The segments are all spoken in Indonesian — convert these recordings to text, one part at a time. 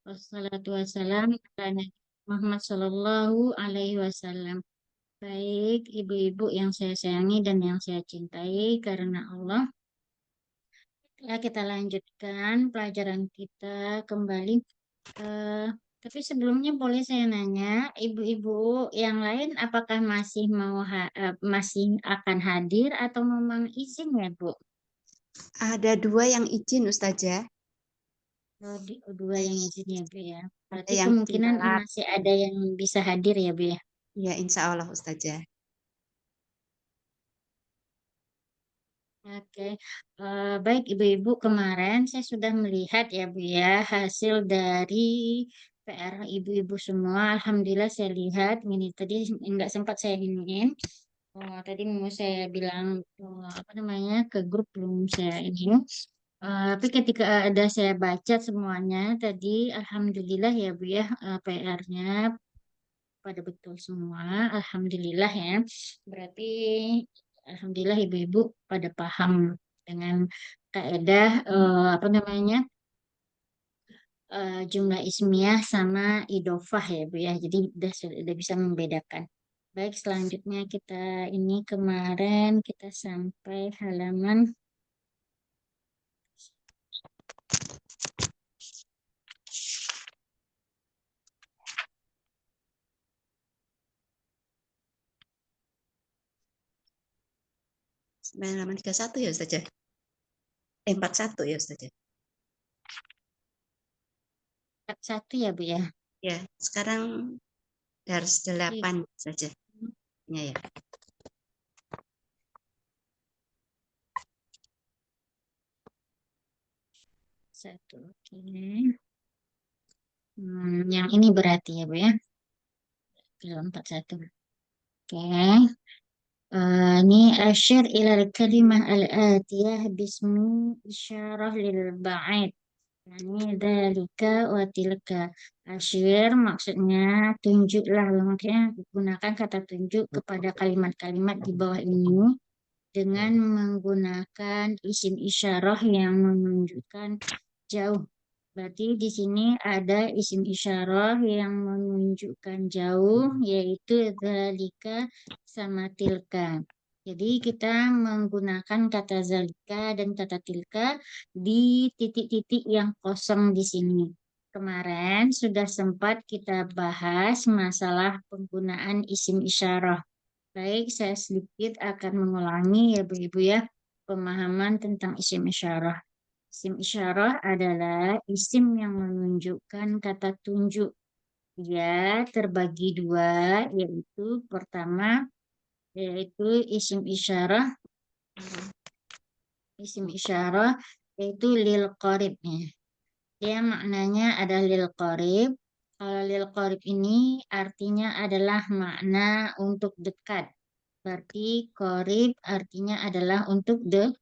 Wassalatu wassalam ala Nabi Muhammad Sallallahu Alaihi Wasallam. Baik, ibu-ibu yang saya sayangi dan yang saya cintai karena Allah. Ya, kita lanjutkan pelajaran kita kembali. Eh, tapi sebelumnya boleh saya nanya, ibu-ibu yang lain apakah masih akan hadir atau memang izin ya, Bu? Ada dua yang izin, Ustazah. Dua yang izin ya, Bu ya. Ada Berarti yang kemungkinan tinggal. masih ada yang bisa hadir ya, Bu ya. Ya, insya Allah, Ustazah. Oke, baik Ibu-Ibu, kemarin saya sudah melihat ya Bu ya hasil dari PR Ibu-Ibu semua. Alhamdulillah saya lihat ini tadi nggak sempat saya iniin. Tadi mau saya bilang apa namanya ke grup belum saya ini. Tapi ketika ada saya baca semuanya tadi, Alhamdulillah ya Bu ya PR-nya pada betul semua. Alhamdulillah ya. Berarti Alhamdulillah ibu-ibu pada paham dengan kaidah apa namanya jumlah ismiyah sama idofah ya Bu ya. Jadi sudah bisa membedakan. Baik, selanjutnya kita ini kemarin kita sampai halaman Halaman 31 ya, Ustazah. 41 ya, Ustazah. 1 ya Bu ya. Ya, sekarang harus 8 saja. Ya, ya. Satu, oke. Yang ini berarti ya Bu ya. 41. Oke. Ini asyir ila kalimah al-atiyah bismi isyarah lil ba'id. Yani dalika wa tilka. Asyir maksudnya tunjuklah, maksudnya gunakan kata tunjuk kepada kalimat-kalimat di bawah ini dengan menggunakan isim isyarah yang menunjukkan jauh. Berarti di sini ada isim isyarah yang menunjukkan jauh, yaitu zalika sama tilka. Jadi kita menggunakan kata zalika dan kata tilka di titik-titik yang kosong di sini. Kemarin sudah sempat kita bahas masalah penggunaan isim isyarah. Baik, saya sedikit akan mengulangi ya Bu Ibu ya, pemahaman tentang isim isyarah. Isim isyarah adalah isim yang menunjukkan kata tunjuk. Dia terbagi dua, yaitu pertama, yaitu isim isyarah, yaitu lil qaribnya. Dia maknanya adalah lil qarib. Kalau lil qarib ini artinya adalah makna untuk dekat. Berarti qarib artinya adalah untuk dekat.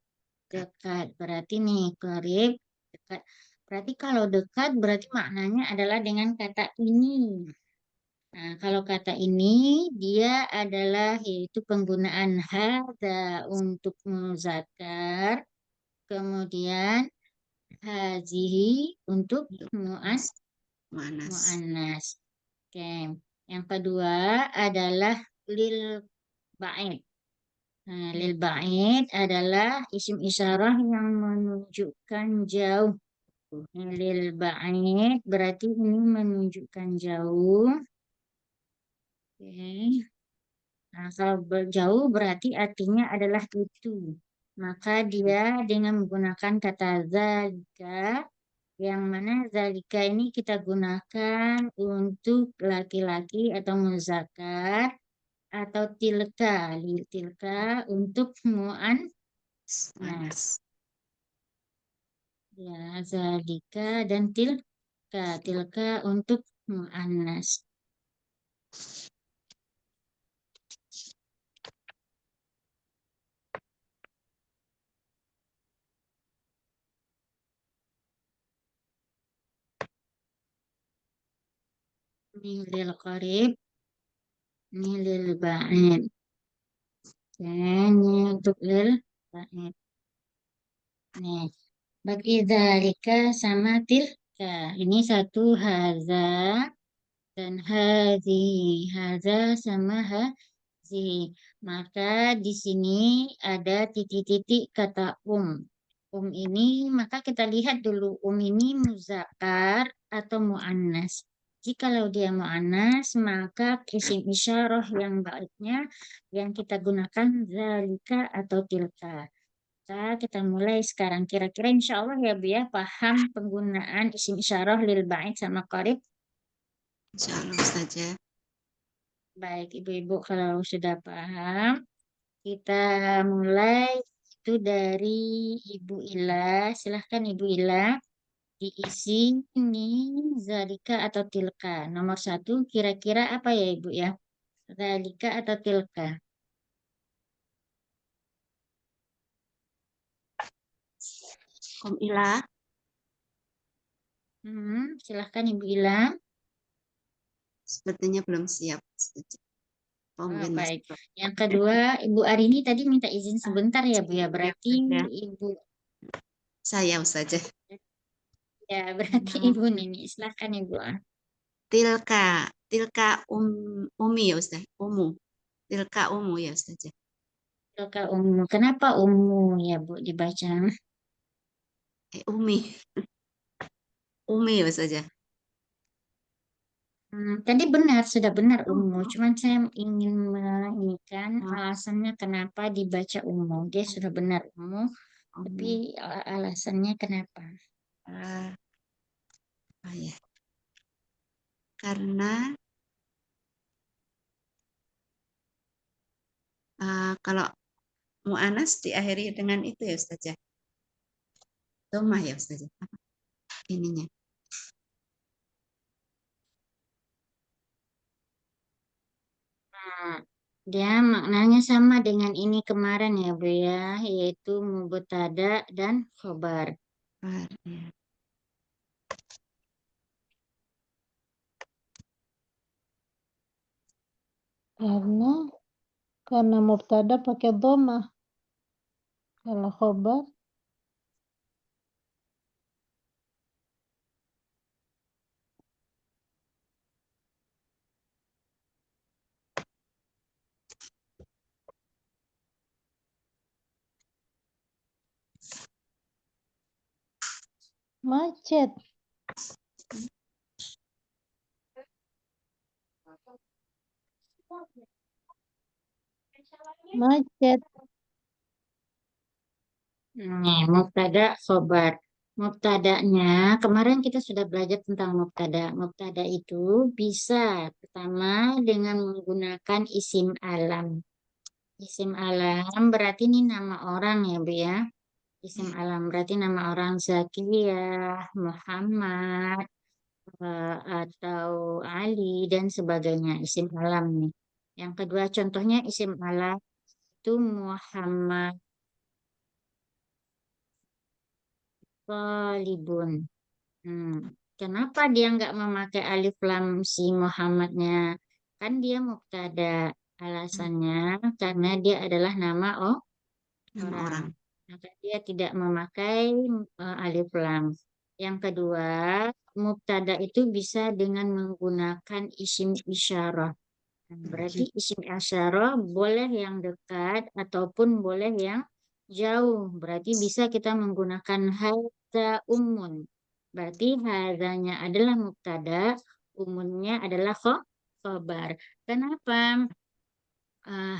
Berarti nih qarib dekat. Berarti kalau dekat berarti maknanya adalah dengan kata ini. Nah, kalau kata ini dia adalah yaitu penggunaan hadza untuk muzakkar, kemudian hazihi untuk muas Manas. muannas. Oke. Yang kedua adalah lil ba'id. Nah, lil ba'id adalah isim isyarah yang menunjukkan jauh. Lil ba'id berarti ini menunjukkan jauh. Oke. Nah, kalau jauh berarti artinya adalah itu. Maka dia dengan menggunakan kata zalika, yang mana zalika ini kita gunakan untuk laki-laki atau muzakkar atau tilka. Tilka untuk muannas. Manas. Ya, zalika dan tilka. Tilka untuk muannas. Ini lil qarib, ini lil ba'id. Dan ini untuk lil ba'id. Nih, bagi zalika sama Ini satu haza dan hazi. Haza sama hazi. Maka di sini ada titik-titik kata ini, maka kita lihat dulu ini muzakkar atau muannas. Jikalau dia muannas, maka isim isyarah yang baiknya yang kita gunakan zalika atau tilka. Kita mulai sekarang. Kira-kira insya Allah ya Bu ya, paham penggunaan isim isyarah lil ba'id sama qarib. Insya Allah saja. Baik Ibu-Ibu, kalau sudah paham, kita mulai itu dari Ibu Ila. Silahkan Ibu Ila diisi ini zalika atau tilka. Nomor satu kira-kira apa ya Ibu ya? Zalika atau tilka? Ila, Silahkan Ibu Ila. sepertinya belum siap saja. Oh, Oh, mungkin masih baik. Yang kedua, Ibu Arini tadi minta izin ah, sebentar ya, Bu ya. ya, Berarti ya. Ibu Saya saja. ya, berarti Ibu Nini. Silahkan Ibu. Tilka, tilka umi ya Ustaz. Tilka ya Ustaz. Tilka ummu. Kenapa ummu ya, Bu, dibaca? Umi, umi ya Ustaz. Tadi benar, sudah benar ummu. Oh, Cuman saya ingin menginginkan oh, alasannya kenapa dibaca ummu. Dia sudah benar ummu, tapi umi. alasannya kenapa? Ah, apa ya? Karena kalau mu'anas diakhiri dengan itu ya Ustaz ya. Domah ya Ustaz. Apa ininya? Nah, dia maknanya sama dengan ini kemarin ya, Bu ya, yaitu mubtada dan khobar. Ah, ya. Karena karena mubtada pakai dhamma. Kalau khobar macet. Macet. Nih, mubtada khobar. Mubtadanya, kemarin kita sudah belajar tentang mubtada. Mubtada itu bisa pertama dengan menggunakan isim alam. Isim alam berarti ini nama orang ya, Bu ya. Isim alam berarti nama orang Zakiyah, Muhammad, atau Ali dan sebagainya. Isim alam nih. Yang kedua contohnya isim alam itu Muhammad Talibun. Hmm. Kenapa dia nggak memakai alif lam si Muhammadnya? Kan dia mubtada. Alasannya karena dia adalah nama Nama orang. orang. Maka dia tidak memakai alif lam. Yang kedua, mubtada itu bisa dengan menggunakan isim isyarah. Nah, berarti isim isyarah boleh yang dekat ataupun boleh yang jauh. Berarti bisa kita menggunakan hadza ummun. Berarti hadzanya adalah mubtada, ummunnya adalah khobar. Kenapa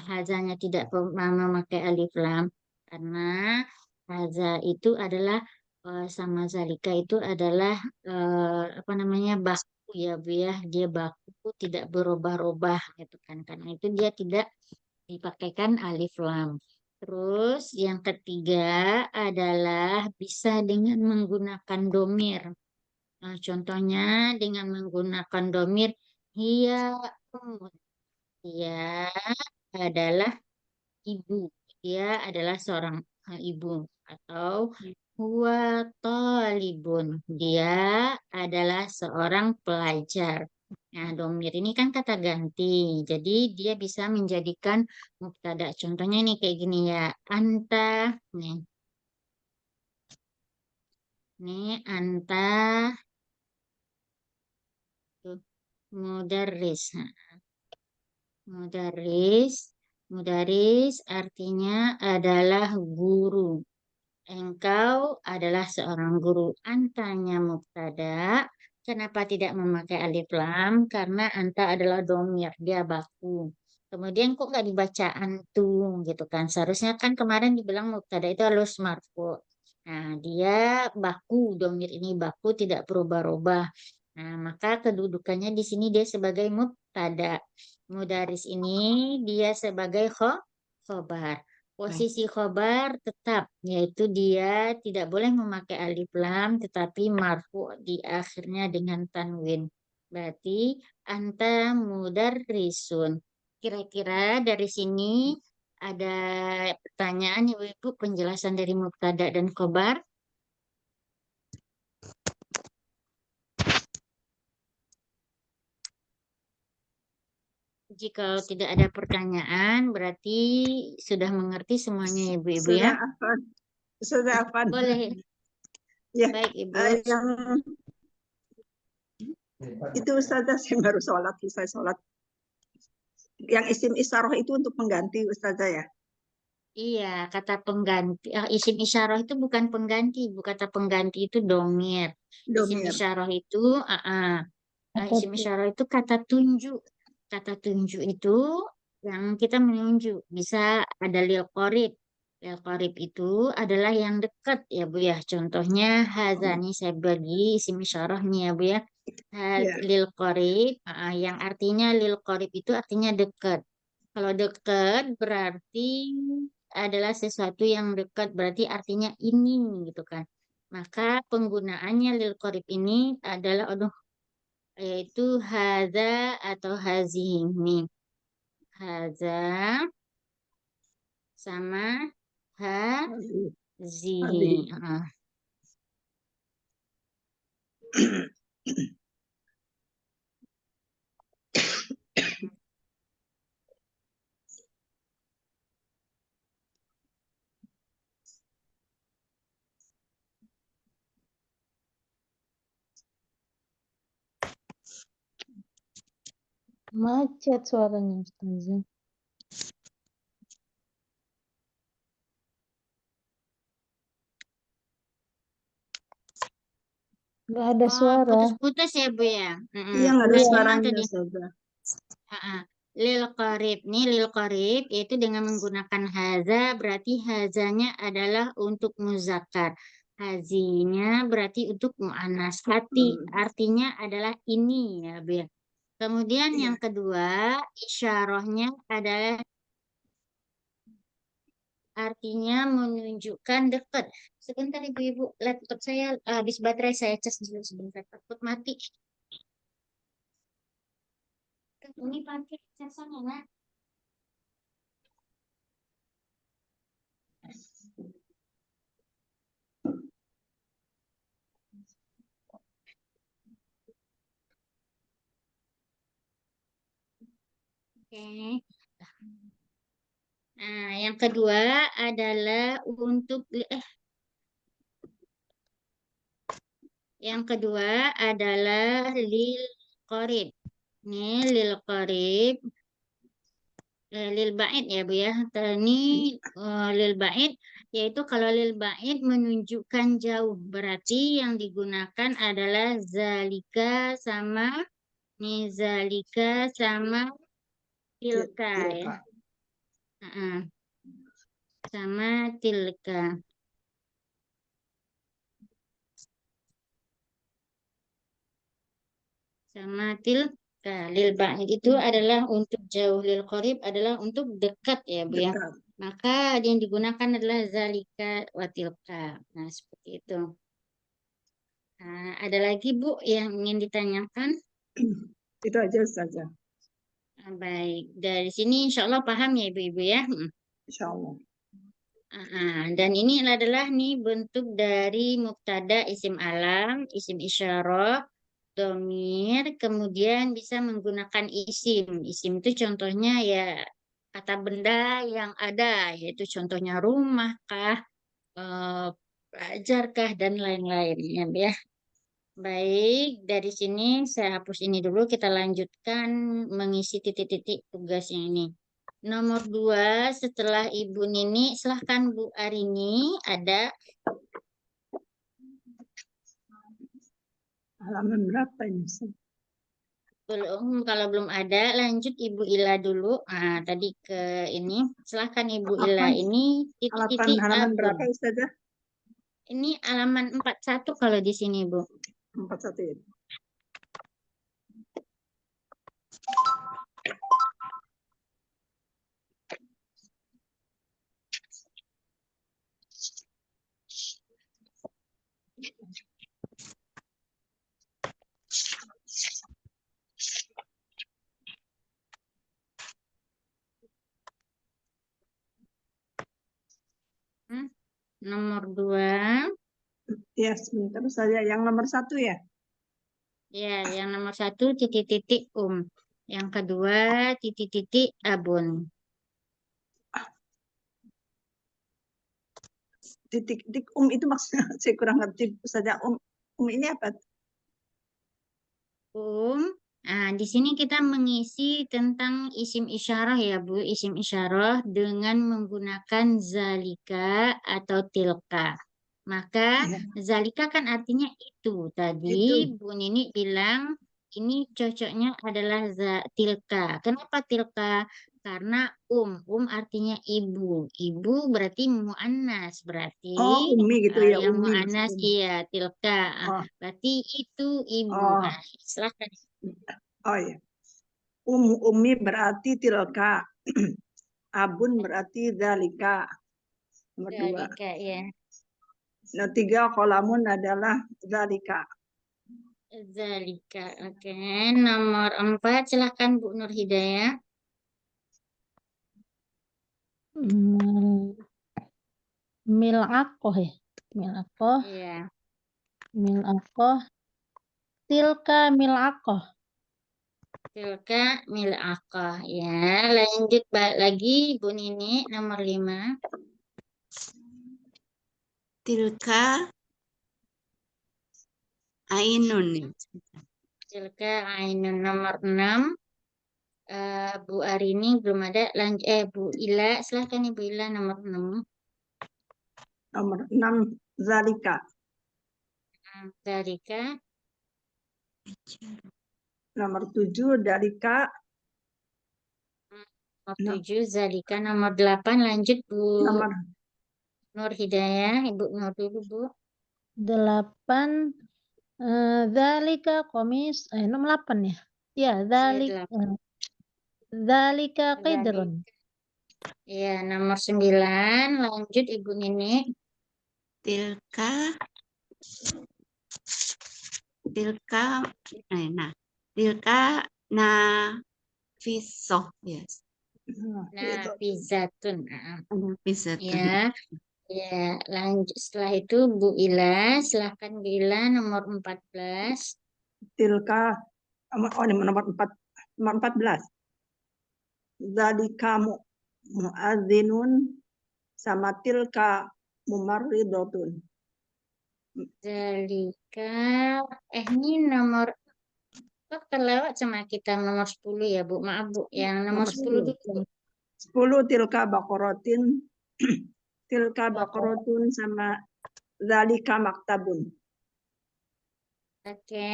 hadzanya tidak memakai alif lam? Karena hadza itu adalah sama zalika itu adalah apa namanya baku ya Bu ya. Dia baku tidak berubah-ubah gitu kan. Karena itu dia tidak dipakaikan alif lam. Terus yang ketiga adalah bisa dengan menggunakan domir. Contohnya dengan menggunakan domir hia ummun. Dia adalah ibu. Dia adalah seorang ibu atau huwa talibun. Dia adalah seorang pelajar. Nah, domir ini kan kata ganti. Jadi dia bisa menjadikan mubtada. Contohnya nih kayak gini ya. Anta. Nih, nih anta Tuh, mudarris. Nah, mudarris. Mudaris artinya adalah guru. Engkau adalah seorang guru. Antanya mubtada. Kenapa tidak memakai alif lam? Karena anta adalah domir, dia baku. Kemudian kok nggak dibaca antum gitu kan? Seharusnya kan kemarin dibilang mubtada itu halus marfu. Nah, dia baku, domir ini baku tidak berubah-ubah. Nah, maka kedudukannya di sini dia sebagai mubtada. Mudaris ini dia sebagai khobar. Posisi khobar tetap, yaitu dia tidak boleh memakai alif lam, tetapi marfu di akhirnya dengan tanwin. Berarti anta mudarrisun. Kira-kira dari sini ada pertanyaan Ibu-Ibu penjelasan dari mubtada dan khobar? Jika tidak ada pertanyaan, berarti sudah mengerti semuanya Ibu-Ibu ya? Sudah apa? Boleh. Ya, Baik Ibu. yang itu Ustazah, saya baru selesai sholat. Yang isim isaroh itu untuk pengganti Ustazah ya? Iya, kata pengganti, isim isyarah itu bukan pengganti, kata pengganti itu domir. Isim Domir. isyarah itu, Apa isim tuh? isyarah itu kata tunjuk. Kata tunjuk itu yang kita menunjuk. Bisa ada lil qorib. Lil qorib itu adalah yang dekat ya Bu ya. Contohnya hazani saya bagi isim isyarah nih ya Bu ya. Ya. Lil qorib, yang artinya lil qorib itu artinya dekat. Kalau dekat berarti adalah sesuatu yang dekat, berarti artinya ini gitu kan. Maka penggunaannya lil qorib ini adalah yaitu haza atau hazini. Haza sama hazihi. Hadi. Macet suaranya Ustazah. Nggak ada suara. Putus-putus ya Bu ya. Iya, nggak ada Tadi Iya. memang suaranya tadi. Ustazah. Lil qarib nih lil qarib yaitu dengan menggunakan haza berarti hazanya adalah untuk muzakkar. Hazinya berarti untuk muannas. Hati artinya adalah ini ya Bu ya. Kemudian Iya. yang kedua isyarahnya adalah artinya menunjukkan dekat. Sebentar Ibu-Ibu, laptop saya habis baterai, saya cas dulu sebentar, takut mati. Ini pakai casannya, Nak. Oke. Nah, yang kedua adalah untuk yang kedua adalah lil qorib. Ini lil qorib, lil ba'id ya Bu ya. Ini lil ba'id yaitu kalau lil ba'id menunjukkan jauh berarti yang digunakan adalah zalika sama zalika sama tilka ya. Sama tilka. Sama tilka. Lil ba'id itu adalah untuk jauh, lil qorib adalah untuk dekat ya Bu ya. Dekat. Maka yang digunakan adalah zalika wa tilka. Nah, seperti itu. Nah, ada lagi Bu yang ingin ditanyakan? Itu aja Ustazah. Baik, dari sini insya Allah paham ya Ibu-Ibu ya. Insya Allah. Dan ini adalah nih bentuk dari mubtada isim alam, isim isyarah, domir, kemudian bisa menggunakan isim. Isim itu contohnya ya kata benda yang ada, yaitu contohnya rumah kah, pelajar kah, dan lain-lain ya. Baik, dari sini saya hapus ini dulu. Kita lanjutkan mengisi titik-titik tugasnya ini. Nomor 2, setelah Ibu Nini, silahkan Bu Arini, ada Halaman berapa ini, Ustaz? belum? Kalau belum ada, lanjut Ibu Ila dulu. Ah, tadi ke ini, silahkan Ibu Ila. Halaman Ini titik-titik halaman abun. berapa, Ustazah? Ini halaman 41 kalau di sini, Bu. 41 ya. Nomor 2. Ya, sebentar saja. Yang nomor 1 ya. Ya, yang nomor 1 titik-titik Yang kedua titik-titik abun. Titik-titik itu maksudnya saya kurang ngerti saja. Ini apa? Nah, di sini kita mengisi tentang isim isyarah ya Bu, isim isyarah dengan menggunakan zalika atau tilka. Maka Ya, zalika kan artinya itu. Tadi itu. Bu Nini bilang ini cocoknya adalah tilka. Kenapa tilka? Karena artinya ibu. Ibu berarti muannas, berarti Oh, umi gitu ya, yang umi muannas maksudnya. iya tilka. Oh, Berarti itu ibu. oh, Silahkan. oh ya. Umi berarti tilka. Abun berarti dalika. Nomor 2. Zalika ya. Nah, 3 kolamun adalah dalika. Zalika. Oke. Nomor 4, silahkan Bu Nur Hidayah. Hmm, mil'aqoh ya. Mil'aqoh, Iya. mil'aqoh. Tilka mil'aqoh. Tilka mil'aqah. Ya. Lanjut balik lagi Bu Nini. Nomor 5. Tilka ainun. Tilka ainun. Nomor 6. Bu Arini belum ada. Bu Ila. Silahkan Ibu Ila nomor 6. Nomor 6 zalika. Zalika. Nomor 7 dalika. Nomor No- 7 Zalika. Nomor 8 lanjut Bu Nomor Nur Hidayah. Ibu Nur dulu Bu. 8. Dzalika komis. Nomor 8 ya. Ya, Ya, 8. dzalika qidrun. Zalika. Ya, nomor 9 lanjut Ibu Nini. Tilka nah tilka nafisoh yes. Nafizatun. Nafizatun. Ya, ya, lanjut setelah itu Bu Ila, silahkan Bu Ila nomor 14. tilka. Ini nomor 4. Nomor 14. Zalika muadzinun sama tilka mumarridotun. Zalika, ini nomor terlewat sama kita nomor 10 ya Bu. Maaf Bu, yang nomor Nomor 10 10. dulu. 10 tilka bakorotin. Tilka Bakor. bakorotun sama zalika maktabun. Oke,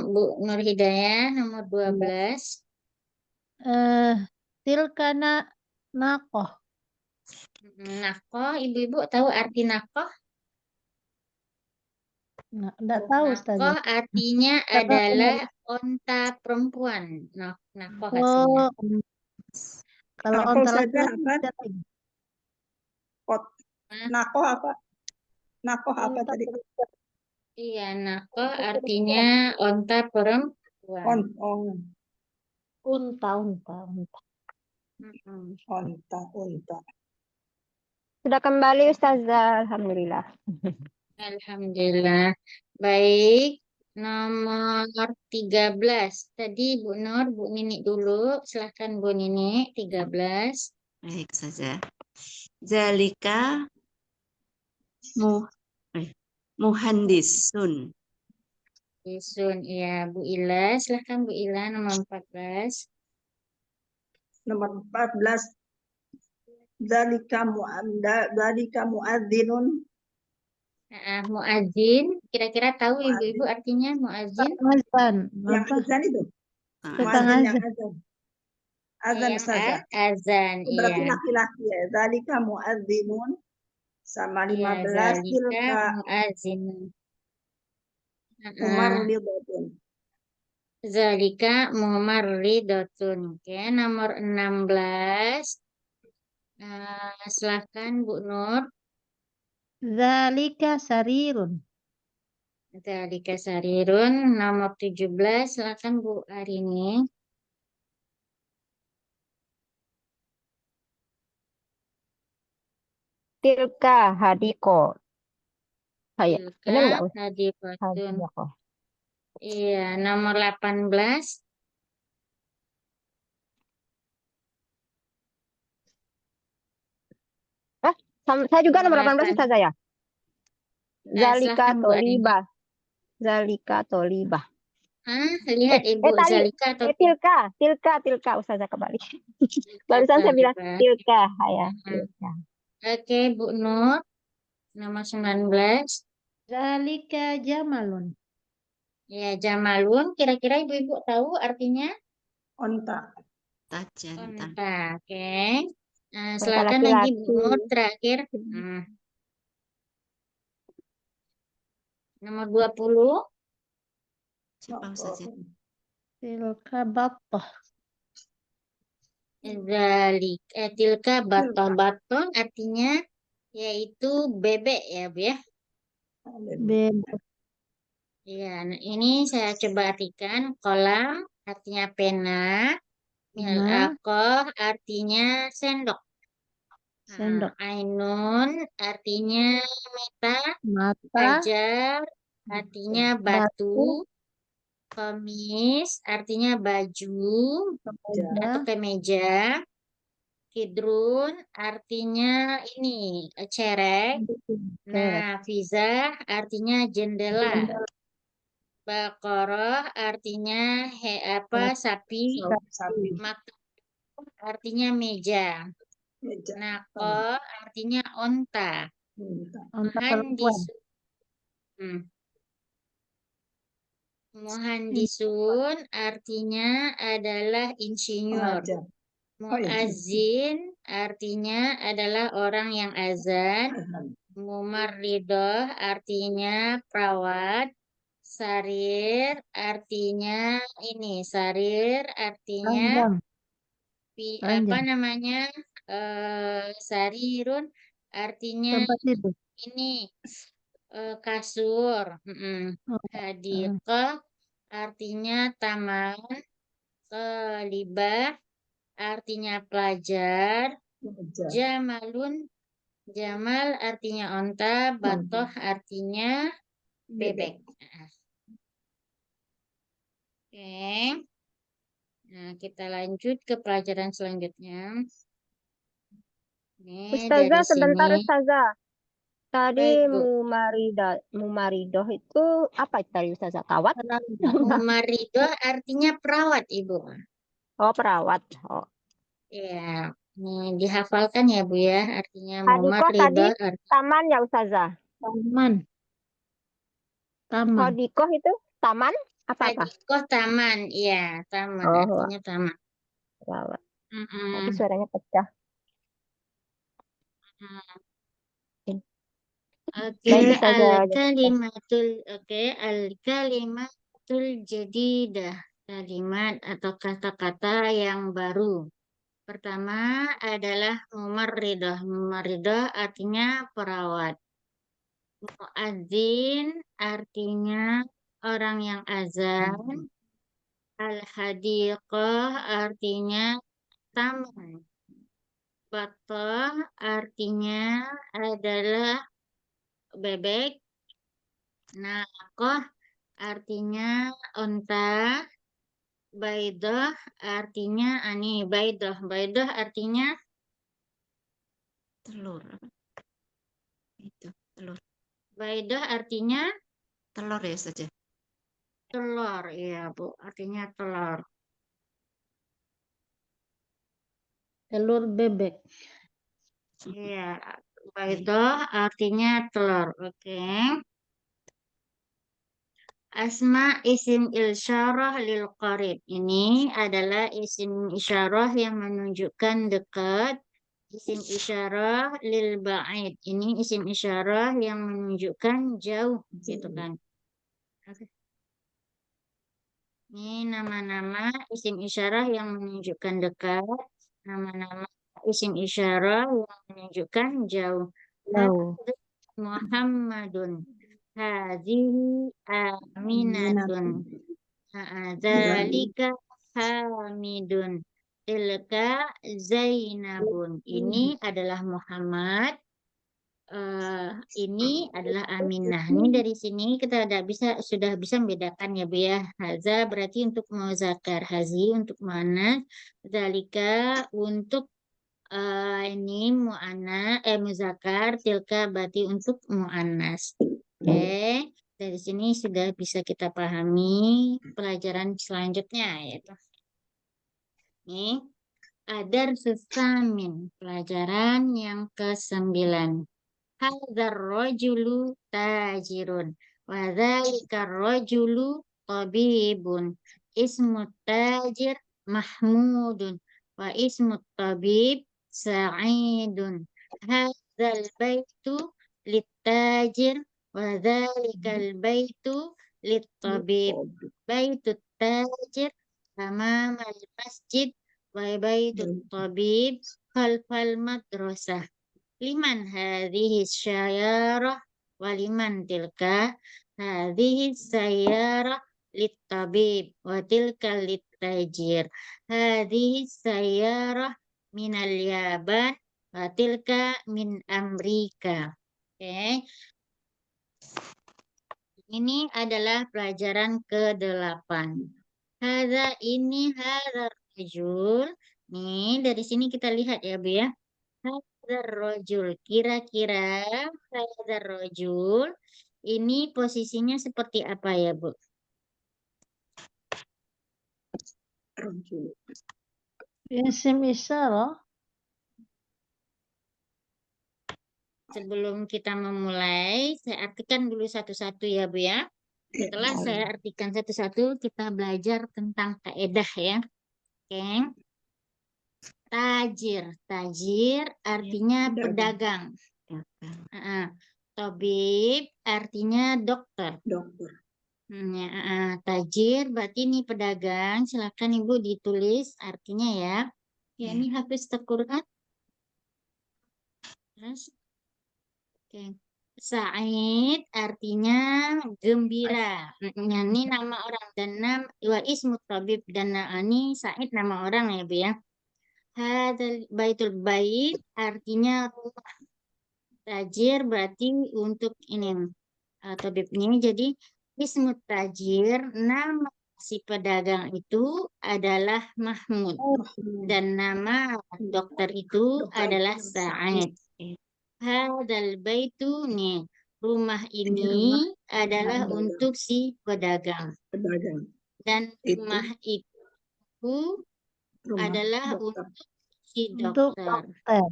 Bu Nur Hidayah nomor 12. Tilka naqoh. Nakoh, ibu-ibu tahu arti nakoh? Nah, enggak tahu Ustazah. Nakoh artinya Karena adalah onta perempuan. Nakoh artinya. oh, kalau Apa onta saja laki-laki apa? ada lagi. Nah, Nakoh apa? Nakoh apa Onta tadi? perempuan. iya, nakoh Onta artinya perempuan. onta perempuan. Unta. Mm-mm. Unta. Sudah kembali Ustazah, Alhamdulillah. Alhamdulillah. Baik, nomor 13. Tadi Bu Nur, Bu Nini dulu. Silahkan Bu Nini, 13. Baik saja. Zalika muhandisun. Isun, ya Bu Ila, silahkan Bu Ila nomor 14. Nomor 14. Dzalika muadzinun. Muazin, kira-kira tahu ibu-ibu Muadzin. artinya muazin? Azan. Yang Apa? azan itu. Tukang Muadzin yang azan. azan. Ya, Azan yang saja. azan, Berarti iya. laki-laki ya. Dzalika muadzinun. Sama Iya, 15. zalika Tilka muazin. Umar Lidotun. Zalika mumarridotun. Oke, nomor 16. Silahkan Bu Nur. Zalika sarirun. Zalika sarirun. Nomor 17. Silahkan Bu Arini. Tilka hadiko. Kayak Tilka benar nggak? hadikotun. Hadiko. Iya, nomor 18. Saya juga Nomor nomor 18 8. Ustazah ya. Zalika Silahkan Bu Arini. tolibah. Zalika tolibah. Lihat Ibu, Tadi Zalika atau tilka Ustazah kembali. Barusan saya bilang Zalika? tilka ya. Hmm. Tilka. Oke, Bu Nur. Nomor 19. Zalika jamalun. Ya, Jamalun. Kira-kira ibu-ibu tahu artinya? Onta. Jantan. Onta. Oke. Onta Silakan lagi Bu laki-laki. Nur terakhir. Nomor 20. Siapa Ustazah? Tilka battah. Tilka batoh artinya yaitu bebek ya Bu ya. Bebek. Ya, nah ini saya coba artikan. Kolam artinya pena. Mil'aqah artinya sendok. Sendok. Ainun artinya mata. Mata. Hajar artinya batu. Komis artinya baju atau kemeja. Kidrun artinya ini cerek. Nah, Fizah artinya jendela. Baqarah artinya sapi. Sapi. Maktub artinya meja. Meja. Naqah artinya onta. Onta perempuan. Muhandisun artinya adalah insinyur. Pengajar. Muazzin artinya adalah orang yang azan. Mumarridoh artinya perawat. Sarir artinya sarir artinya apa Ranjang. namanya? Sarirun artinya Tempat tidur. ini kasur. Hadiqah artinya taman. Kelibah artinya pelajar. Jamalun, jamal artinya onta. Batoh artinya bebek. Oke. Nah, kita lanjut ke pelajaran selanjutnya. Ustazah, sebentar sini. Ustazah. Tadi Baik, Bu. mumaridoh itu apa tadi Ustazah? Kawat? Mumaridoh artinya perawat, Ibu. Oh, perawat. Oh. Ya, ini dihafalkan ya, Bu ya. Artinya Hadikoh tadi mumaridoh taman ya Ustazah? Taman. Hadikoh itu taman? Apa-apa? Hadikoh taman, iya, taman Oh, artinya taman. perawat. Tapi suaranya pecah. Oke, al-kalimatul jadidah. Kalimat atau kata-kata yang baru. Pertama adalah mumarridah. Mumarridah artinya perawat. Muadzin artinya orang yang azan. Al-hadiqah artinya taman. Batoh artinya adalah bebek. Naqah artinya unta. Baidah artinya Baidah artinya Telur. Itu telur. Baidah artinya Telur ya Ustazah. telur, ya Bu, artinya telur. Telur bebek. Iya, itu artinya telur. Oke. Asma isim isyarah lil qarib. Ini adalah isim isyarah yang menunjukkan dekat. Isim isyarah lil ba'id. Ini isim isyarah yang menunjukkan jauh, gitu kan. Oke. Ini nama-nama isim isyarah yang menunjukkan dekat. Nama-nama isim isyarah yang menunjukkan jauh. Jauh. Muhammadun. Hadhihi aminatun. Dzalika Hamidun. Tilka Zainabun. Ini adalah Muhammad. Ini adalah Aminah. Ini dari sini kita sudah bisa membedakan ya Bu ya. Haza berarti untuk muzakkar, hazi untuk muannas, dzalika untuk ini muzakkar, tilka berarti untuk muannas. Oke, dari sini sudah bisa kita pahami pelajaran selanjutnya yaitu ini adar susamin, pelajaran yang ke-9. Hadzal rajulu tajirun wa dzalikar rajulu tabibun. Ismu tajir Mahmudun wa ismu tabib Sa'idun. Hadzal baitu littajir wa dzalikal baitu littabib. Baitut tajir amamal masjid wa baitut tabib khalfal madrasah. Liman hadhihi syayarah waliman tilka hadhihi sayyarah littabib wa tilka littajir hadhihi sayyarah minal Yaban wa tilka min Amerika. Oke. Ini adalah pelajaran ke-8. Hadza rajul. Nih, dari sini kita lihat ya, Bu ya. Hadzal rajul. Kira-kira hadzal rajul ini posisinya seperti apa ya, Bu? Isim isyarah. Sebelum kita memulai, saya artikan dulu satu-satu ya, Bu ya. Setelah saya artikan satu-satu, kita belajar tentang kaedah ya. Oke. Tajir. Tajir artinya pedagang. Tabib artinya dokter. Dokter. Tajir berarti ini pedagang. Silakan Ibu ditulis artinya ya. Ya, ini Hafiz Quran. Terus, oke. Sa'id artinya gembira. Ini nama orang dan wa ismu tabib dan ini Sa'id nama orang ya Bu ya. Hadzal baitul bait artinya rumah. Tajir berarti untuk ini tabib ini. Jadi ismu tajir nama si pedagang itu adalah Mahmud dan nama dokter itu adalah Sa'id. Hadzal baitu nih rumah ini adalah untuk si pedagang dan rumah itu adalah untuk si Untuk dokter. dokter.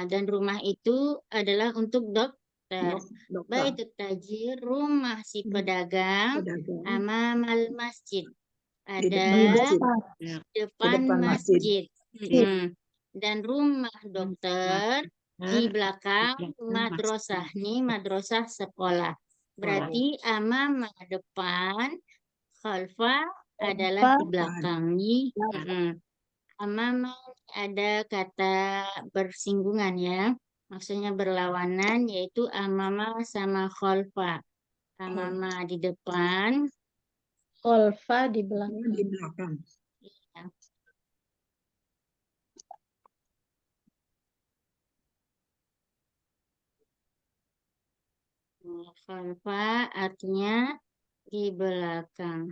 Dan rumah itu adalah untuk dokter. Baitu tajir, rumah si pedagang, amamal masjid. Ada depan masjid. Dan rumah dokter di belakang madrasah. Nih madrasah sekolah. Berarti amama depan, khalfa adalah di belakang. Nih. Amama ada kata bersinggungan ya. Maksudnya berlawanan yaitu amama sama khalfa. Amama di depan. Kolfa di belakang. Di belakang. Ya. Khalfa artinya di belakang.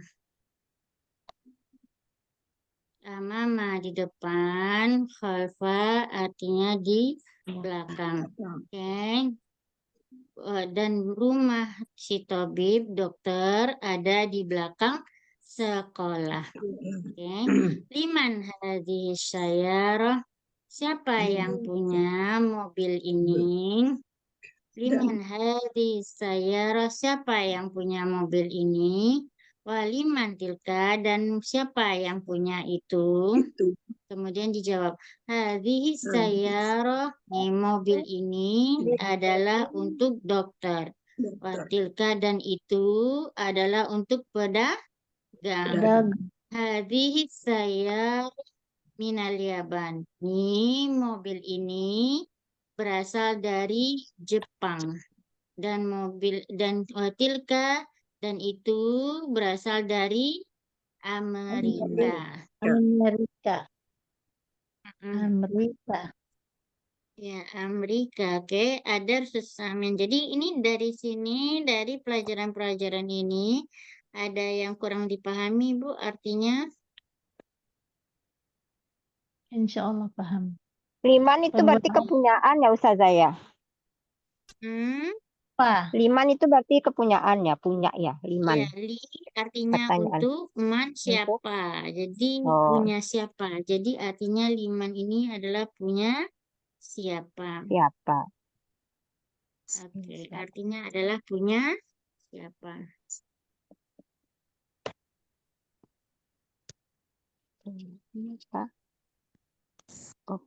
Amama di depan, khalfa artinya di belakang. Oke. dan rumah si tabib dokter ada di belakang sekolah. Oke. Liman hadhihi sayyarah? Siapa yang punya mobil ini? Liman hadhihi sayyarah? Siapa yang punya mobil ini? Waliman tilka? Dan siapa yang punya itu? Itu. Kemudian dijawab, hadhihi sayyarah, mobil ini adalah untuk dokter. Dokter. Watilka, dan itu adalah untuk pedagang. Pedagang. Hadhihi sayyarah minal Yaban. Ini mobil ini berasal dari Jepang. Dan watilka, dan itu berasal dari Amerika. Amerika. Mm. Amerika. Ya, Amerika. Oke, ada susamin. Jadi ini dari sini, dari pelajaran-pelajaran ini, ada yang kurang dipahami, Bu, artinya? Insya Allah paham. Liman itu berarti Penggunaan kepunyaan ya Ustazah ya. apa? Liman itu berarti kepunyaan ya, punya ya, liman. Ya, artinya Pertanyaan. untuk man siapa. Jadi Oh. punya siapa. Jadi artinya liman ini adalah punya siapa. Siapa? Oke, artinya adalah punya siapa. Siapa? Oh.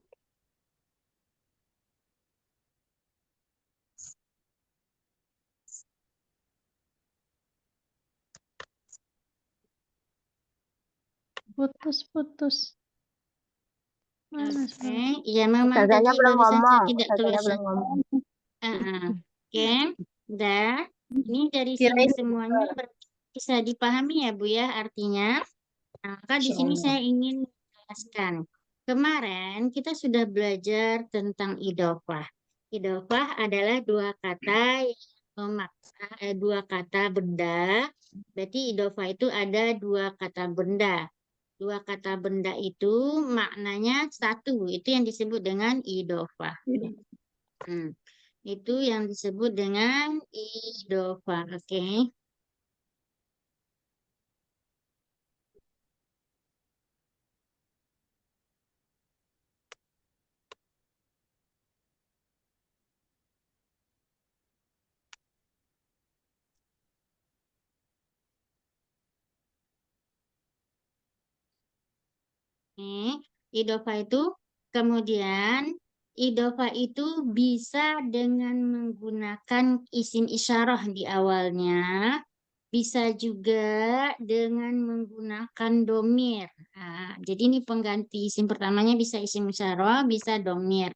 Putus-putus. Mana Oke, suara? ya memang Ustazahnya tadi belum barusan saya ngomong. tidak Ustazahnya keluar. belum ngomong. Oke, udah. Ini dari sini Kirain semuanya berarti bisa dipahami ya Bu ya artinya. Nah, maka di sini saya ingin menjelaskan. Kemarin kita sudah belajar tentang idofah. Idofah adalah dua kata yang memaksa dua kata benda. Berarti idofah itu ada dua kata benda. Dua kata benda itu maknanya satu. Itu yang disebut dengan idofah. Itu yang disebut dengan idofah. Oke. Idofah itu kemudian idofah itu bisa dengan menggunakan isim isyarah di awalnya, bisa juga dengan menggunakan domir. Nah, jadi ini pengganti isim pertamanya bisa isim isyarah, bisa domir.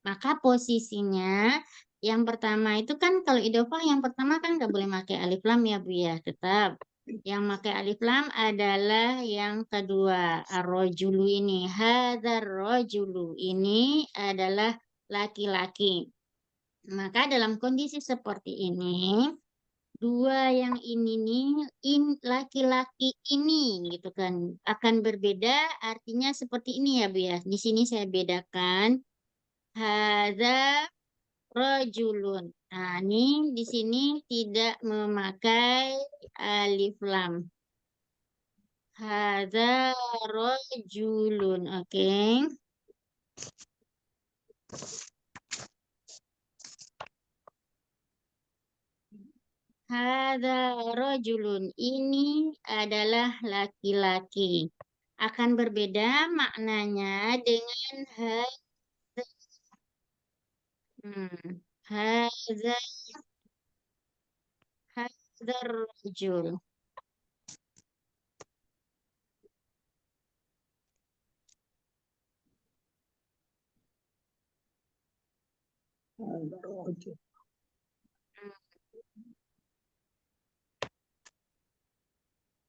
Maka posisinya yang pertama itu kan kalau idofah yang pertama kan nggak boleh pakai alif lam ya Bu ya, tetap. Yang pakai alif lam adalah yang kedua, ar-rajulu ini. Hadzal rajulu ini adalah laki-laki. Maka dalam kondisi seperti ini, dua yang ini nih, laki-laki ini gitu kan akan berbeda, artinya seperti ini ya Bu ya. Di sini saya bedakan hadza rajulun. Nah, ini di sini tidak memakai alif lam. Hadza rajulun, oke. Hadza rajulun, ini adalah laki-laki. Akan berbeda maknanya dengan hadza. Hadza rajul.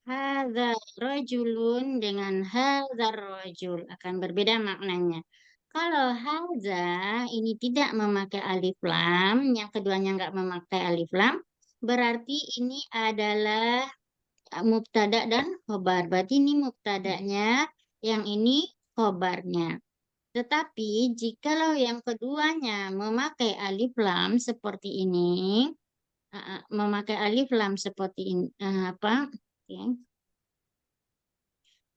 Hadza rajulun dengan hadzal rajul akan berbeda maknanya. Kalau hadza ini tidak memakai alif lam, yang keduanya nggak memakai alif lam, berarti ini adalah mubtada dan khobar. Berarti ini mubtadanya, yang ini khobarnya. Tetapi jikalau yang keduanya memakai alif lam seperti ini, memakai alif lam seperti ini. Apa? Oke.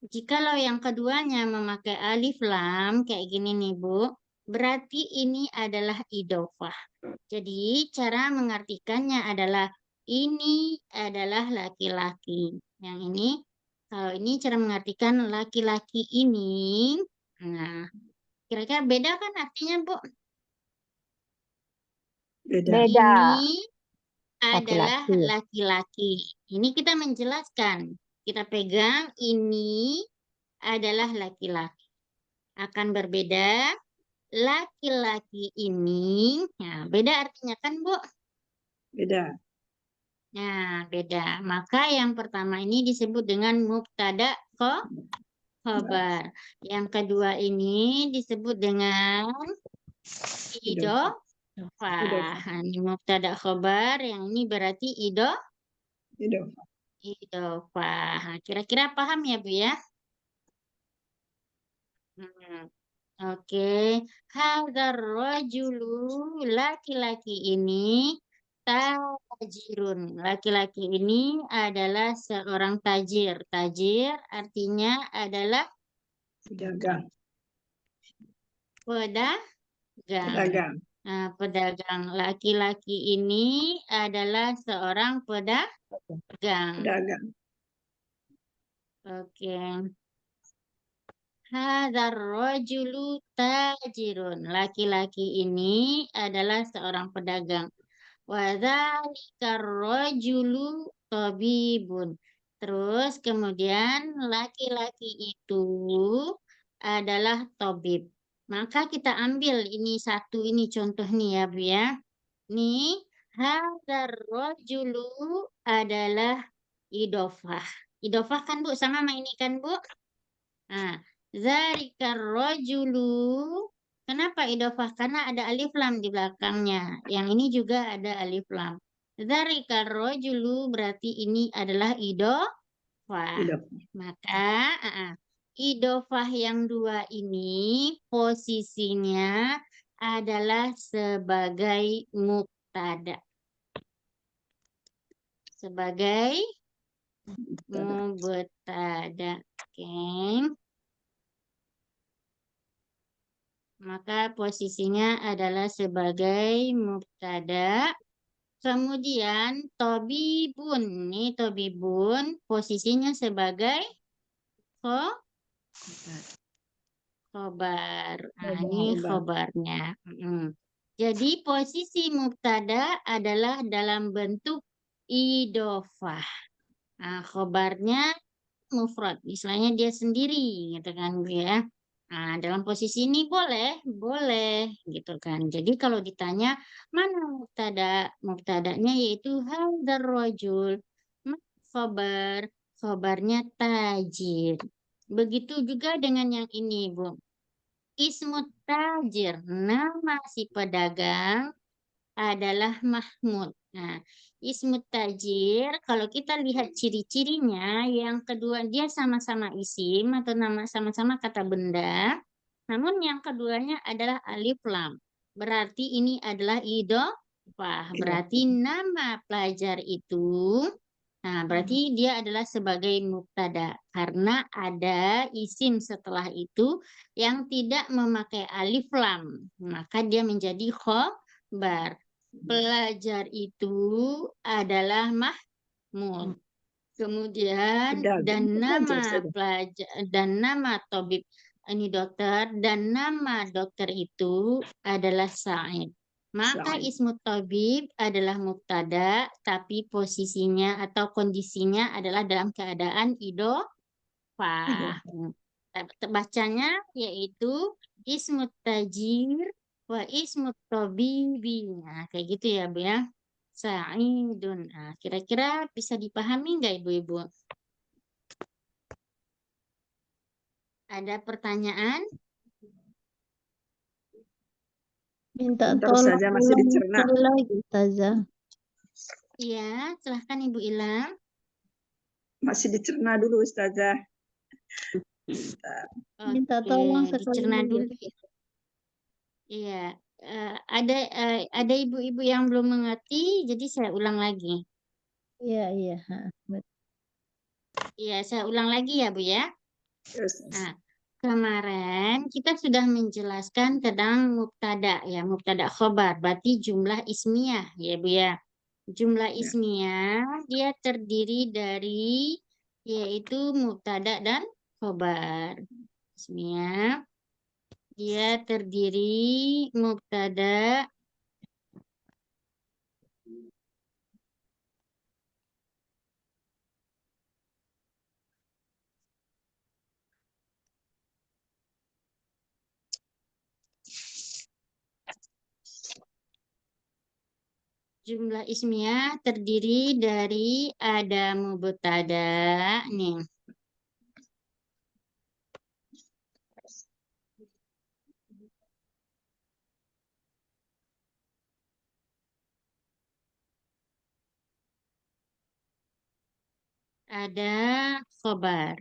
Jikalau yang keduanya memakai alif lam kayak gini nih Bu, berarti ini adalah idofah. Jadi cara mengartikannya adalah ini adalah laki-laki. Yang ini, kalau ini cara mengartikan laki-laki ini. Nah, kira-kira beda kan artinya Bu? Beda. Beda. Ini adalah Laki-laki. laki-laki. Ini kita menjelaskan. Kita pegang ini adalah laki-laki. Akan berbeda. Laki-laki ini, nah beda artinya kan Bu? Beda. Nah, beda. Maka yang pertama ini disebut dengan mubtada khobar. Yang kedua ini disebut dengan idofah. Idofah. Ini mubtada khobar, yang ini berarti Idofah. idofah. Kira-kira paham ya Bu ya? Oke. Hadzal rajulu, laki-laki ini tajirun. Laki-laki ini adalah seorang tajir. Tajir artinya adalah Pedagang. pedagang. Pedagang. Nah, pedagang. Laki-laki ini adalah seorang pedagang. Pedagang. Oke. Hadzal rajulu tajirun. Laki-laki ini adalah seorang pedagang. Wa dzalikar rajulu tabibun. Terus kemudian laki-laki itu adalah tabib. Maka kita ambil ini satu ini contoh nih ya Bu ya. Nih, hadzal rajulu adalah idofah. Idofah kan Bu sama ini kan Bu? Nah, zalikar rajulu. Kenapa idofah? Karena ada alif lam di belakangnya. Yang ini juga ada alif lam. Zalikar rajulu berarti ini adalah idofah. Idofah. Maka idofah yang dua ini posisinya adalah sebagai mubtada. Sebagai mubtada. Oke. Maka posisinya adalah sebagai mubtada. Kemudian tobibun. Nih tobibun posisinya sebagai khobar. Nah, ini khobarnya. Jadi posisi mubtada adalah dalam bentuk idofah. Nah, khobarnya mufrad. Misalnya dia sendiri gitu kan Bu ya. Nah, dalam posisi ini boleh gitu kan. Jadi kalau ditanya mana mubtadanya yaitu hadzal rajul, khabar, khabarnya tajir. Begitu juga dengan yang ini, Bu. Ismut tajir, nama si pedagang adalah Mahmud. Nah, ismut tajir, kalau kita lihat ciri-cirinya, yang kedua dia sama-sama isim atau nama sama-sama kata benda, namun yang keduanya adalah alif lam. Berarti ini adalah idofah. Berarti nama pelajar itu, nah berarti dia adalah sebagai mubtada karena ada isim setelah itu yang tidak memakai alif lam, maka dia menjadi khobar. Pelajar itu adalah Mahmud. Kemudian dan nama pelajar dan nama tabib ini dokter dan nama dokter itu adalah Sa'id. Maka ismu tabib adalah mubtada tapi posisinya atau kondisinya adalah dalam keadaan idofah. Bacanya yaitu ismu tajir wa ismut tabibi. Nah, kayak gitu ya, Bu ya. Sa'idun. Nah, kira-kira bisa dipahami nggak Ibu-Ibu? Ada pertanyaan? Minta Bentar, tolong Ustazah, masih ulang dicerna. sekali lagi, Ustazah. Iya, silahkan Ibu Ilham. Masih dicerna dulu, Ustazah. Minta Oke, tolong sekali dicerna lagi. dulu ya. Iya, ada ibu-ibu yang belum mengerti, jadi saya ulang lagi. Iya, iya. Iya, saya ulang lagi ya, Bu ya. Yes. Nah, kemarin kita sudah menjelaskan tentang mubtada ya, mubtada khobar, berarti jumlah ismiyah ya, Bu ya. Jumlah Ya. ismiyah dia terdiri dari yaitu mubtada dan khobar. Ismiyah dia terdiri mubtada jumlah ismiyah terdiri dari ada mubtada nih. Ada khobar.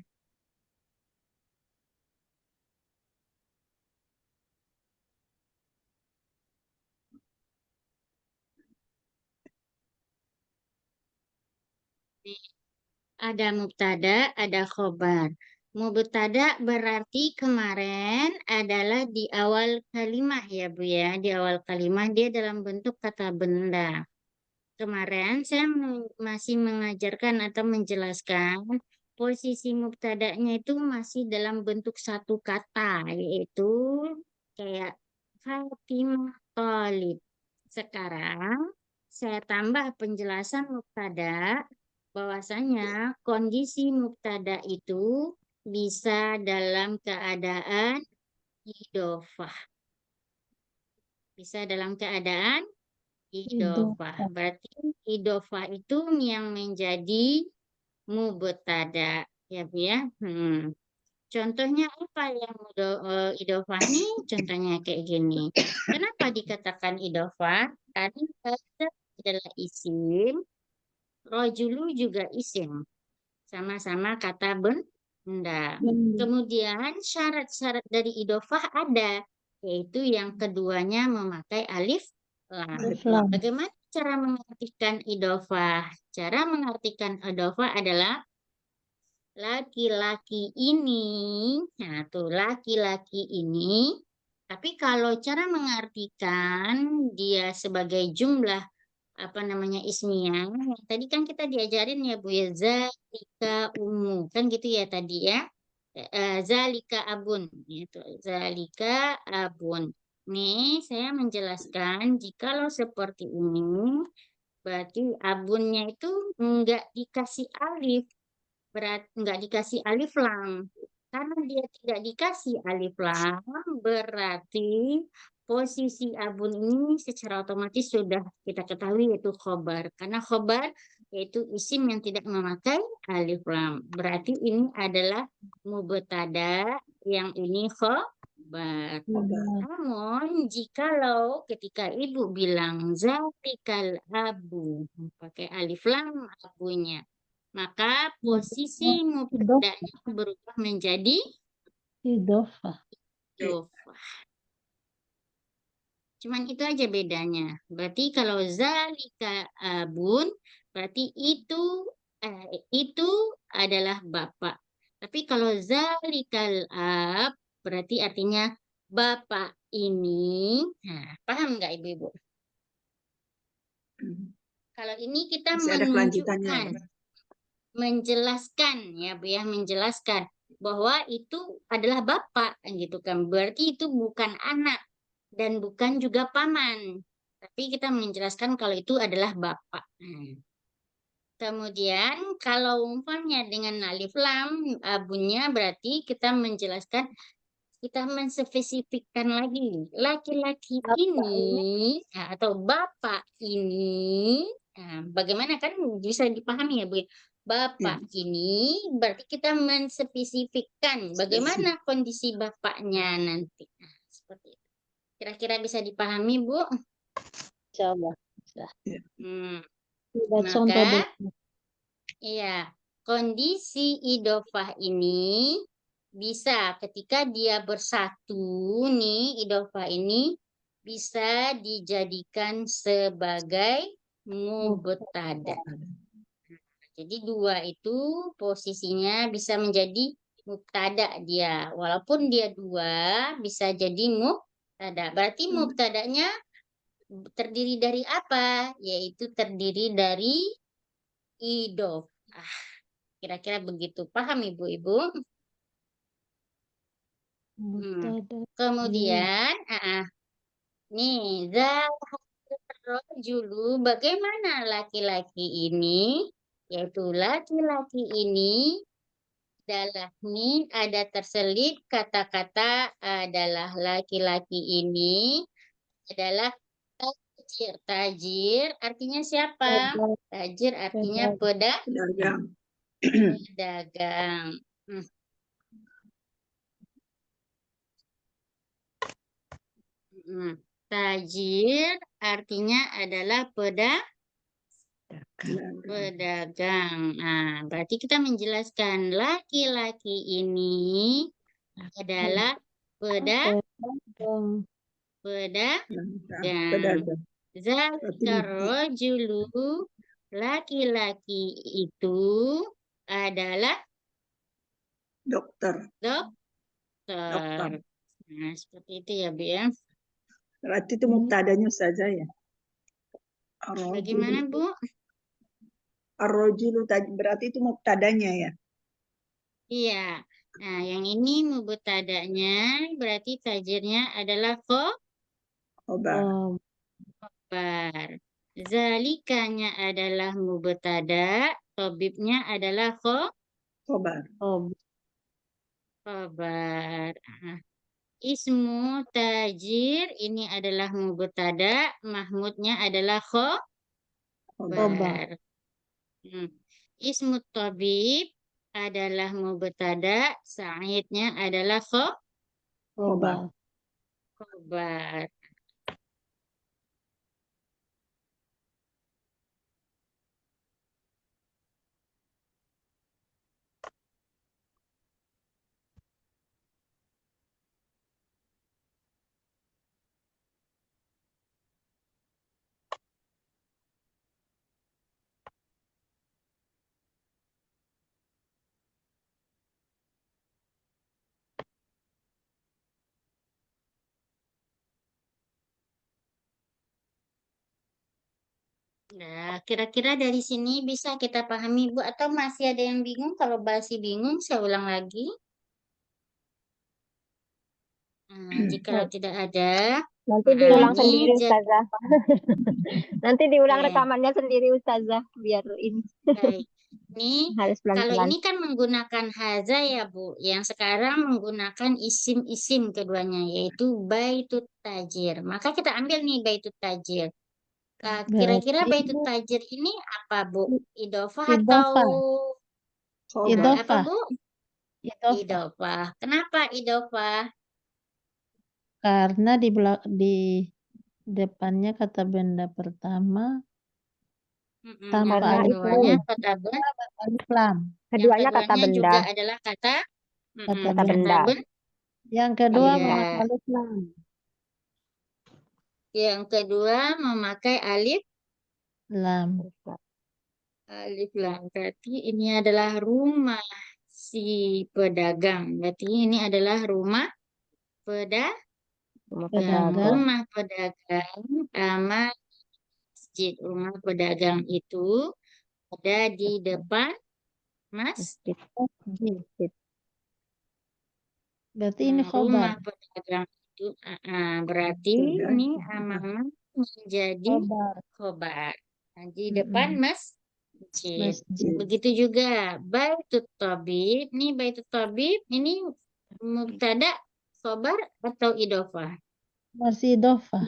Ada mubtada, ada khobar. Mubtada berarti kemarin adalah di awal kalimat ya Bu ya. Di awal kalimat dia dalam bentuk kata benda. Kemarin saya masih mengajarkan atau menjelaskan posisi mubtada'nya itu masih dalam bentuk satu kata, yaitu kayak Fatimah Thalib. Sekarang saya tambah penjelasan mubtada, bahwasanya kondisi mubtada itu bisa dalam keadaan idhofah. Bisa dalam keadaan idhofah. Berarti idhofah itu yang menjadi mubtada ya Bu ya. Contohnya apa yang idhofah nih? Contohnya kayak gini. Kenapa dikatakan idhofah? Karena kata adalah isim, rojulu juga isim. Sama-sama kata benda. Kemudian syarat-syarat dari idhofah ada, yaitu yang keduanya memakai alif lam. Bagaimana cara mengartikan idhofah? Cara mengartikan idhofah adalah laki-laki ini, nah tuh laki-laki ini, tapi kalau cara mengartikan dia sebagai jumlah apa namanya ismiyah, tadi kan kita diajarin ya Bu ya, zalika ummu, kan gitu ya tadi ya. Zalika abun, itu zalika abun. Nih saya menjelaskan jikalau seperti ini, berarti abunnya itu enggak dikasih alif, nggak dikasih alif lam. Karena dia tidak dikasih alif lam, berarti posisi abun ini secara otomatis sudah kita ketahui yaitu khobar. Karena khobar yaitu isim yang tidak memakai alif lam. Berarti ini adalah mubtada, yang ini khobar. Namun jikalau ketika ibu bilang zalikal abu, pakai alif lam abunya, maka posisi mubtada'nya berubah menjadi Idhofah. idhofah. Cuman itu aja bedanya. Berarti kalau zalika abun, berarti itu adalah bapak. Tapi kalau zalikal ab, berarti artinya bapak ini. Nah, paham nggak ibu-ibu? Kalau ini kita Masih ada kelanjutannya. menunjukkan, menjelaskan ya Bu ya, menjelaskan bahwa itu adalah bapak gitu kan. Berarti itu bukan anak dan bukan juga paman. Tapi kita menjelaskan kalau itu adalah bapak. Kemudian kalau umpamanya dengan alif lam abunnya, berarti kita menjelaskan, kita menspesifikkan lagi laki-laki ini atau bapak ini. Nah, bagaimana kan bisa dipahami ya Bu? Bapak ini berarti kita menspesifikkan bagaimana kondisi bapaknya nanti. Nah, seperti itu. Kira-kira bisa dipahami Bu? Insyaallah. Hmm. Tidak contoh Maka dulu. iya, kondisi idhofah ini bisa ketika dia bersatu nih, idhofah ini bisa dijadikan sebagai mubtada. Jadi dua itu posisinya bisa menjadi mubtada dia. Walaupun dia dua bisa jadi mubtada. Berarti mubtadanya terdiri dari apa? Yaitu terdiri dari idof. Kira-kira begitu. Paham Ibu-Ibu? Mubtada. Kemudian, nih, rojulu, bagaimana laki-laki ini? Yaitu laki-laki ini adalah nih ada terselip kata-kata adalah laki-laki ini adalah tajir. Tajir artinya siapa? Tajir artinya Pedagang. pedagang. Tajir artinya adalah pedagang. Nah, berarti kita menjelaskan laki-laki ini adalah Pedagang. pedagang. Zakar rojulu, laki-laki itu adalah Dokter. dokter. Nah, seperti itu ya, Bu ya. Berarti itu mubtadanya saja ya. Bagaimana, Bu? Ar-rajulu berarti itu mubtadanya ya. Iya. Nah, yang ini mubtadanya berarti tajirnya adalah Khobar. khobar. Zalikanya adalah mubtada, tobibnya adalah Khobar. khobar. Ismu tajir ini adalah mubtada, mahmudnya adalah khobar. Ismu tabib adalah mubtada, sa'idnya adalah Khobar. khobar. Nah, kira-kira dari sini bisa kita pahami, Bu, atau masih ada yang bingung? Kalau masih bingung, saya ulang lagi. Jika tidak ada, Nanti diulang ini sendiri Ustazah. Nanti diulang Iya. rekamannya sendiri Ustazah biar ini baik. Ini harus kalau pelan-pelan. ini kan menggunakan haza ya, Bu. Yang sekarang menggunakan isim-isim keduanya, yaitu baitut tajir. Maka kita ambil nih baitut tajir. Kira-kira Berarti baitut tajir ini apa, Bu? Idofah atau idofah. Khobar. apa, Idofah. Bu? Idofah. Idofah. Kenapa idofah? Karena di depannya kata benda pertama tanpa Karena alif itu keduanya lam. kata benda. Alif lam. keduanya Yang kata keduanya benda. juga adalah kata Kata benda. Yang kedua Iya. memakai alif lam. Yang kedua memakai alif Lam. lam. Berarti ini adalah rumah si pedagang. Berarti ini adalah rumah Pedagang. rumah pedagang sama masjid. Rumah pedagang itu ada di depan masjid. Masjid. Berarti ini Rumah khobar. pedagang itu berarti Sudah. ini amanah menjadi Khobar. khobar. Nah, di depan masjid. Masjid. Begitu juga baitut tabib. Nih baitut tabib ini mubtada, khobar atau idofah? Masih idofah.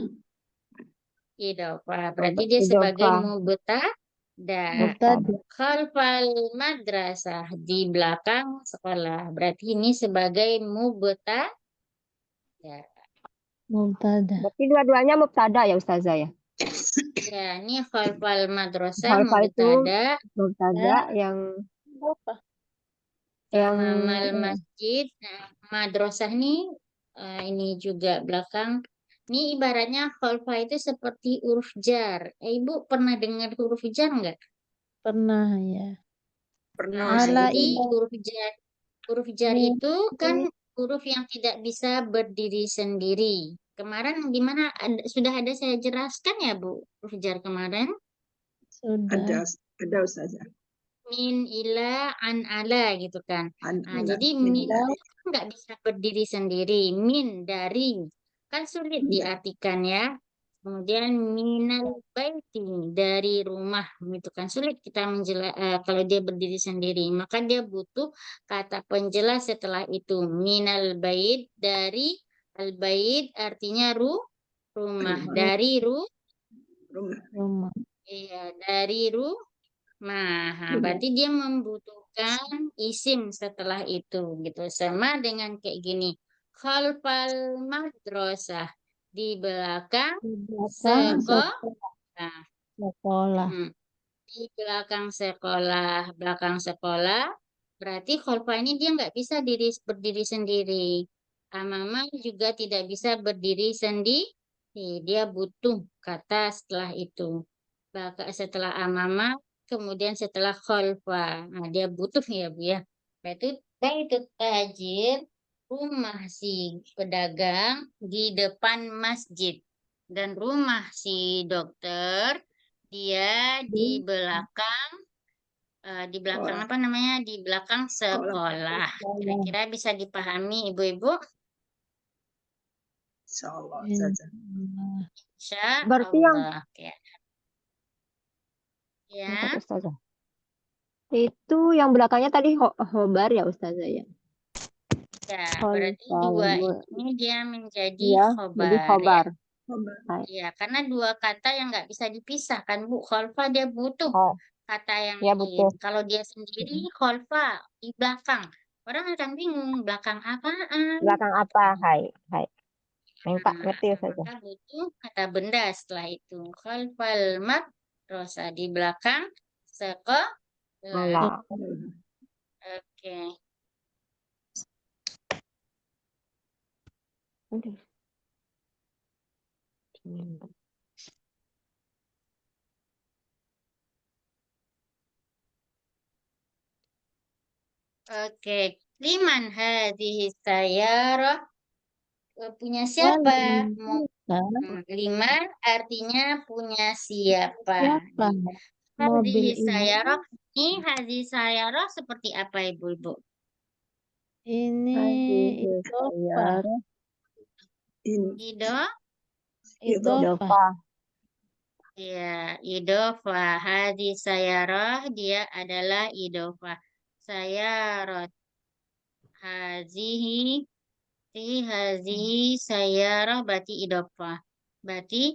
Idofah. Berarti dia sebagai mubtada. Mubtada. Khalfal madrasah, di belakang sekolah. Berarti ini sebagai mubtada. Mubtada. Berarti dua-duanya mubtada ya Ustazah ya. Ya, ini khalfal madrasah Khalfa itu mubtada. mubtada yang Idofah. Amamal masjid. Nah, madrasah ini juga belakang Ini ibaratnya khalfa itu seperti huruf jar. Ibu pernah dengar huruf jar nggak? Pernah ya. Pernah Nah, Ala jadi ila huruf jar min itu kan huruf yang tidak bisa berdiri sendiri. Kemarin gimana? Sudah ada saya jelaskan ya, Bu, huruf jar kemarin? sudah. ada Ustazah. Min, ila, an, ala gitu kan. Nah, Ala, jadi min min dari. itu kan nggak bisa berdiri sendiri. Min, dari. Kan sulit diartikan ya. Kemudian minal baiti, dari rumah gitu kan. Sulit kita kalau dia berdiri sendiri. Maka dia butuh kata penjelas setelah itu. Minal bait, dari al bait artinya rumah. Dari Rumah. Rumah. iya, dari Nah, berarti dia membutuhkan isim setelah itu gitu. Sama dengan kayak gini. Khalfal madrasah, di belakang Di belakang sekolah. sekolah. Mm-mm. Di belakang sekolah, belakang sekolah. Berarti khalfa ini dia nggak bisa berdiri sendiri. Amama juga tidak bisa berdiri sendiri. Dia butuh kata setelah itu. Setelah amama, kemudian setelah khalfa. Nah, dia butuh ya, Bu ya. Berarti itu tajir, rumah si pedagang di depan masjid. Dan rumah si dokter, dia di belakang Sekolah. apa namanya? Di belakang sekolah. Kira-kira bisa dipahami, Ibu-ibu? Insyaallah Insya Ustazah. Allah. Insya Berarti yang Allah. Oke. Bentar, Ya. Ustazah. Itu yang belakangnya tadi khobar ya Ustazah ya. Ya, berarti dua Khalfal. ini dia menjadi Iya, jadi khobar ya. khobar. Khobar. Hai. Iya, karena dua kata yang nggak bisa dipisahkan, Bu. Khalfa dia butuh Oh, kata yang ya lain. betul. Kalau dia sendiri, khalfa di belakang. Orang akan bingung, belakang apaan? Belakang apa? Hai, hai. Pak, Nah, ngerti Ustazah. maka butuh kata benda setelah itu. Khalfal madrasah di belakang sekolah. Allah. Oke. Aduh. Oke. Liman hadhihi sayyarah? Punya siapa? Liman artinya punya siapa? Siapa mobil Hadhihi ini? sayyarah. Ini hadhihi sayyarah seperti apa, Ibu-ibu? Ini Hadhihi idofa. sayyarah. Ido? Idofa. Ya, idofah. Hadhihi sayyarah dia adalah idofah. Sayyarah. Hazihi hazihi sayyarah berarti idofah. Berarti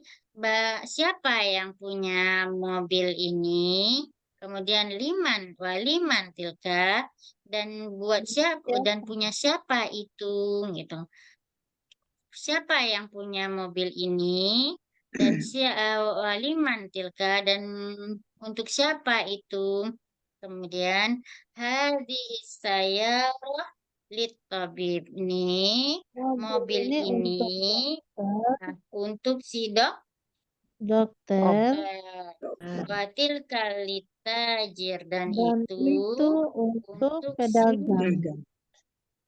siapa yang punya mobil ini? Kemudian waliman tilka, dan buat siapa dan punya siapa itu gitu. Siapa yang punya mobil ini dan waliman tilka, dan untuk siapa itu? Kemudian hadis saya lit tabib ini mobil ini ini untuk si dokter dokter. Watil kali tajir, dan dan itu itu untuk untuk si pedagang.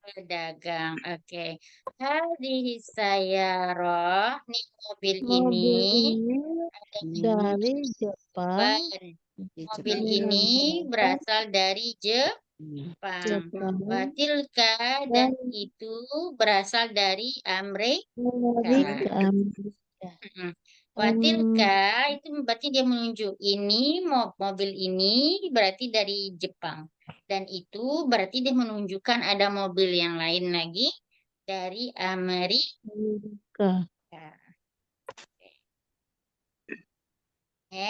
pedagang. Oke. Hadhihi sayyarah, nih mobil ini Mobil ini dari Jepang. ban. Mobil ini berasal dari Jepang. Watilka, dan itu berasal dari Amerika. Mm-mm. Watilka itu berarti dia menunjuk ini mobil ini berarti dari Jepang. Dan itu berarti dia menunjukkan ada mobil yang lain lagi dari Amerika.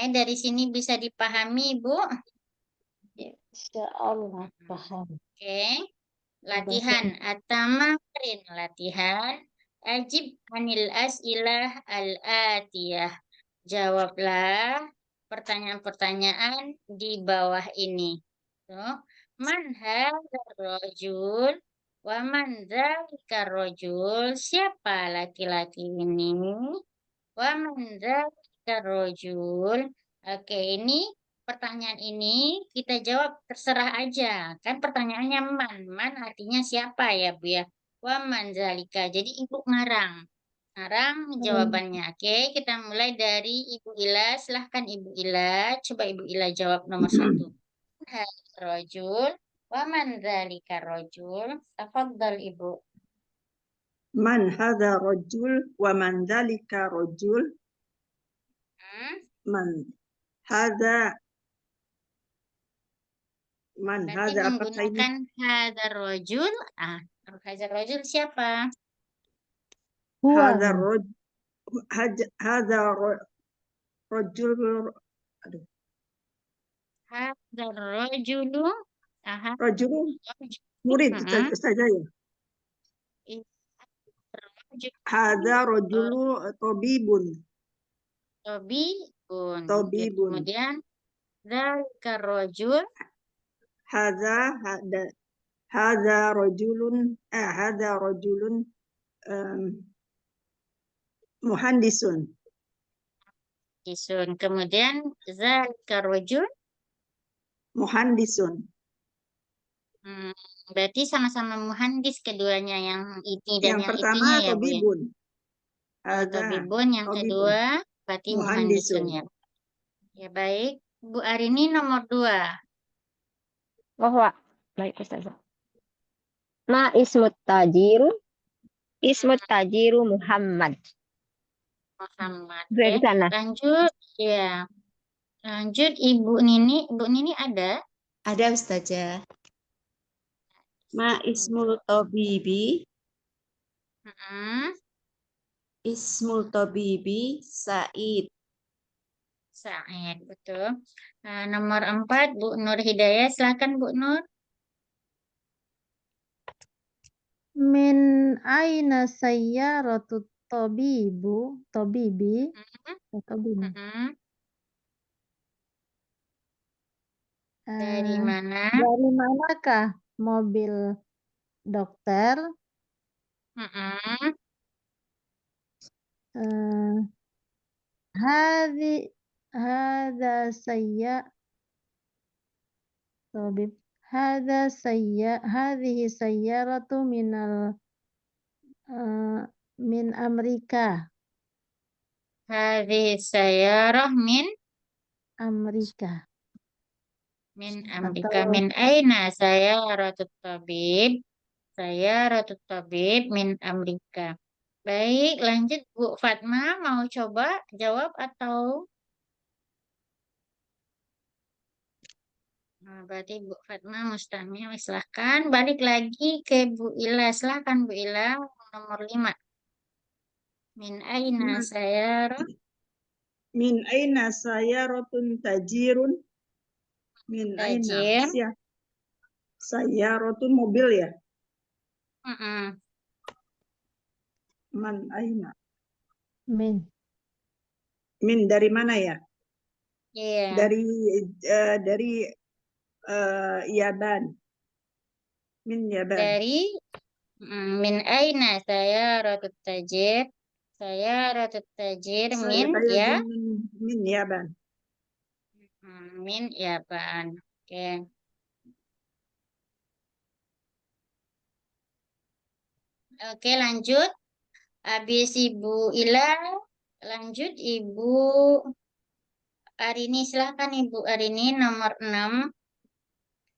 Dari sini bisa dipahami, Bu? Insya Allah paham. Oke. Latihan atamarin, latihan. Ajib anil as'ilah al-atiyah. Jawablah pertanyaan-pertanyaan di bawah ini. Tuh. Man hadzal rajul? Waman dzalika rajul? Siapa laki-laki ini? Waman dzalika rajul? Oke, ini pertanyaan ini kita jawab terserah aja. Kan pertanyaannya man. Man artinya siapa ya, Bu ya? Waman dzalika. Jadi Ibu ngarang. Ngarang jawabannya. Oke, kita mulai dari Ibu Ila. Silahkan Ibu Ila. Coba Ibu Ila jawab nomor 1. Rojul. Waman dzalika rojul? Tafadhal Ibu. Man hadha rajul wa man dhalika rajul? Man hadha Nanti apakah ini? menggunakan hadzal rojul. Hadzal rojul siapa? Huwa. Hadha rajul hadha rajul aduh, Hadzal rojulu. rajul murid Ustazah ya. Hadha rajulu tabibun. Tabibun. Tabibun. Kemudian dzalika rojul. hadha rajulun muhandisun. Isun. Kemudian dzalika rojul. Muhandisun. Berarti sama-sama muhandis keduanya, yang ini dan Yang yang pertama itunya ya, Bu ya? tabibun. Tabibun, yang tabibun. kedua berarti muhandisun ya. Ya baik. Bu Arini nomor 2. Bahwa. Baik, Ustazah. Ma ismut tajiru? Ismut tajiru Muhammad. Muhammad. Dari Oke. sana. Lanjut ya. Lanjut Ibu Nini. Ibu Nini ada? Ada Ustazah. Ma ismul tabibi? Ismul tabibi Said. Said, betul. Nomor 4 Bu Nur Hidayah. Silakan Bu Nur. Min aina sayyaratu tabibi? Tabibi. Dari mana? Dari manakah mobil dokter? Hadza tabib. Hadhihi sayyaratu min Amerika. Hadhihi sayyarah min Amerika. Amerika. Min aina sayyaratut tabib? Sayyaratut tabib min Amerika. Baik, lanjut Bu Fatma, mau coba jawab atau? Berarti Bu Fatma mustahil. Silahkan balik lagi ke Bu Ila. Silahkan Bu Ila, nomor 5. Min aina sayyarah? Min aina sayyaratun tajirun? Min aina Tajir. sayyaratun mobil ya? Man aina. Min dari mana ya? Iya. Dari Yaban. Min Yaban. Dari min aina sayyaratut tajir? Sayyaratut tajir min ya? Min Yaban. Min Yaban. Oke. Oke, lanjut. Habis Ibu Ila, lanjut Ibu Arini. Silahkan Ibu Arini nomor 6.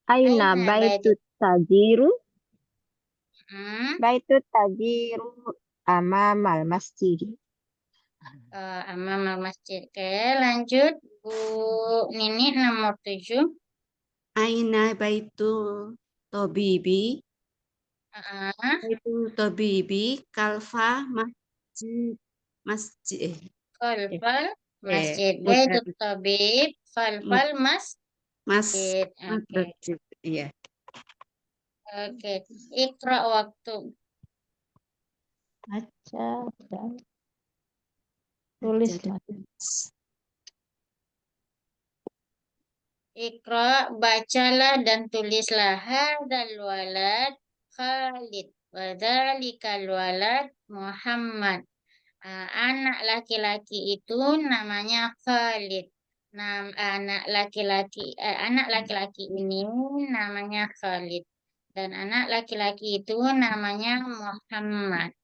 Aina baitut tajiru? Baitut tajiru amamal masjid. Amamal masjid. Oke, lanjut Bu Nini nomor 7. Aina baitul tabibi? Baitul tabibi kalfa masjid. Kalfal masjid. Baitul tabib kalfal masjid. Oke. Iya. Oke. Ikra waktu. Baca dan tulis. Ikra, bacalah dan tulislah. Hadzal walad Khalid. Wadzalikal walad Muhammad. Anak laki-laki itu namanya Khalid. Anak laki-laki ini namanya Khalid. Dan anak laki-laki itu namanya Muhammad.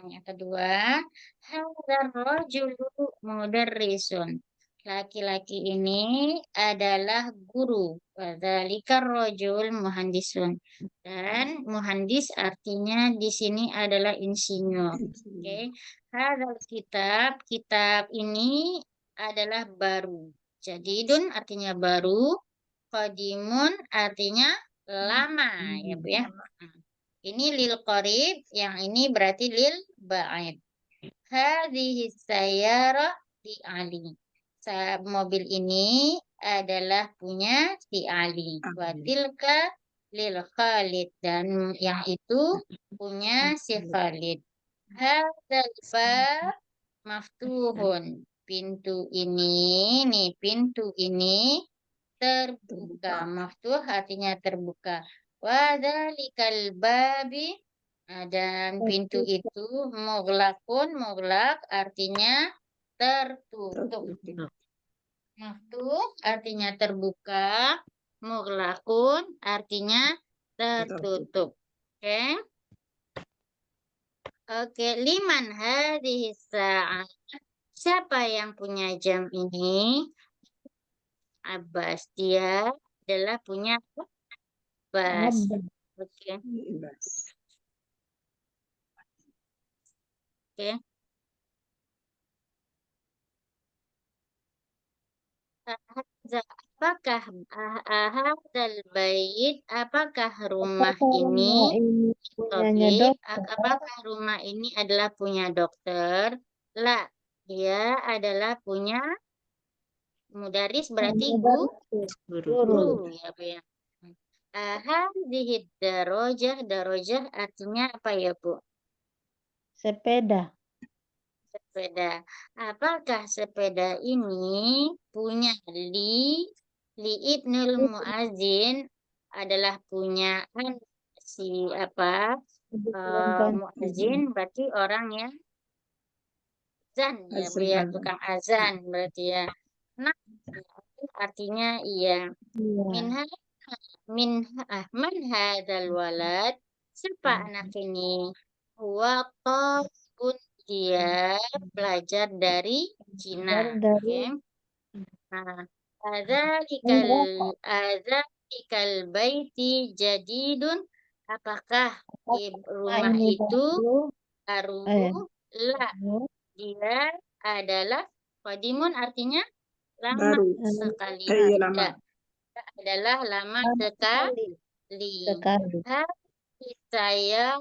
Yang kedua, hadzal rajulu mudarrisun. Laki-laki ini adalah guru. Wadzalika rajul muhandisun. Dan muhandis artinya di sini adalah insinyur. Oke. Hadzal kitab ini adalah baru. Jadidun artinya baru, qadimun artinya lama, ya Bu ya. Ini lil qarib, yang ini berarti lil ba'id. Hadhihi sayyarah di Ali. Mobil ini adalah punya si Ali. Wa tilka lil Khalid, dan yang itu punya si Khalid. Hadzal bab maftuhun. Pintu ini terbuka. Maftuh artinya terbuka. Wadzalikal babi, dan pintu itu mughlaq artinya tertutup. Maftuh artinya terbuka, mughlaqun artinya tertutup. Oke. Oke, liman hadhihi sa'ah. Siapa yang punya jam ini? Abbas. Dia adalah punya Abbas. Oke. Oke. Apakah hadzal bait, apakah rumah ini punyanya tabib, dokter? apakah rumah ini adalah punya dokter? La, dia adalah punya mudaris, berarti guru, ya Bu ya. Hadhihi darajah artinya apa ya Bu? Sepeda. Sepeda. Apakah sepeda ini punya Li Ibnul Muazzin, adalah punya si Muazzin, berarti orang yang azan, ya Bu ya, tukang azan berarti ya. Nah, artinya iya. Man hadzal walad, siapa anak ini? Huwa qalbun, dia belajar dari Cina. Oke. Nah, adzalikal baiti jadidun, apakah rumah itu baru? La, dia adalah qadimun artinya lama sekali. Tidak, adalah lama sekali. Saya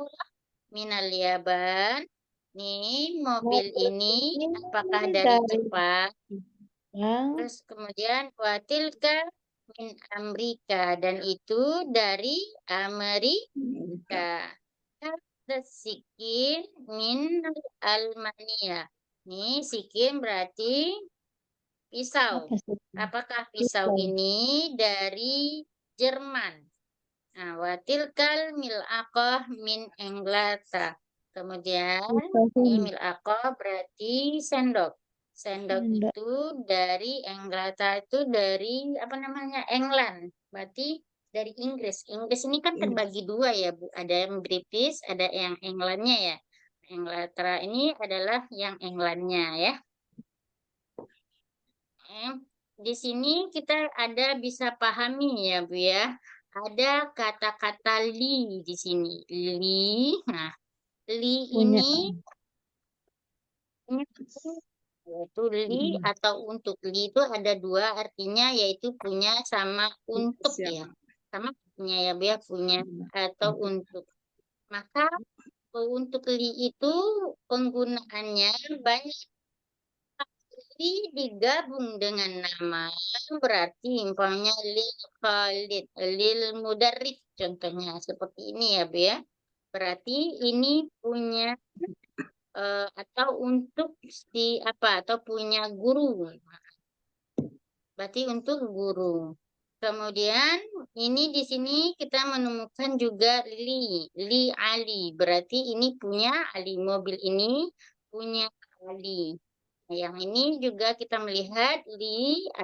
minal Yaban. Nih, mobil ini apakah dari Jepang? Terus kemudian watilka min Amerika, dan itu dari Amerika. Sikin min Almania. Nih, sikin berarti pisau. Apakah pisau ini dari Jerman? Nah, watilkal mil'aqah min Inglaterra. Kemudian ini mil'aqah berarti sendok. Sendok itu dari Inglaterra, itu dari apa namanya, England. Berarti dari Inggris. Inggris ini kan terbagi dua ya Bu. Ada yang British, ada yang Englandnya ya. Inglaterra ini adalah yang Englandnya ya. Di sini kita ada bisa pahami ya Bu ya. Ada kata-kata li di sini. Li. Nah, li ini yaitu li atau untuk. Li itu ada dua artinya, yaitu punya sama untuk ya. Sama punya ya Bu ya, punya atau untuk. Maka untuk li itu penggunaannya banyak. Digabung dengan nama, berarti umpamanya lil Khalid, lil Mudarris, contohnya seperti ini ya Bu ya. Berarti ini punya atau untuk atau punya guru. Berarti untuk guru. Kemudian ini di sini kita menemukan juga li Ali. Berarti ini punya Ali. Mobil ini punya Ali. Nah, yang ini juga kita melihat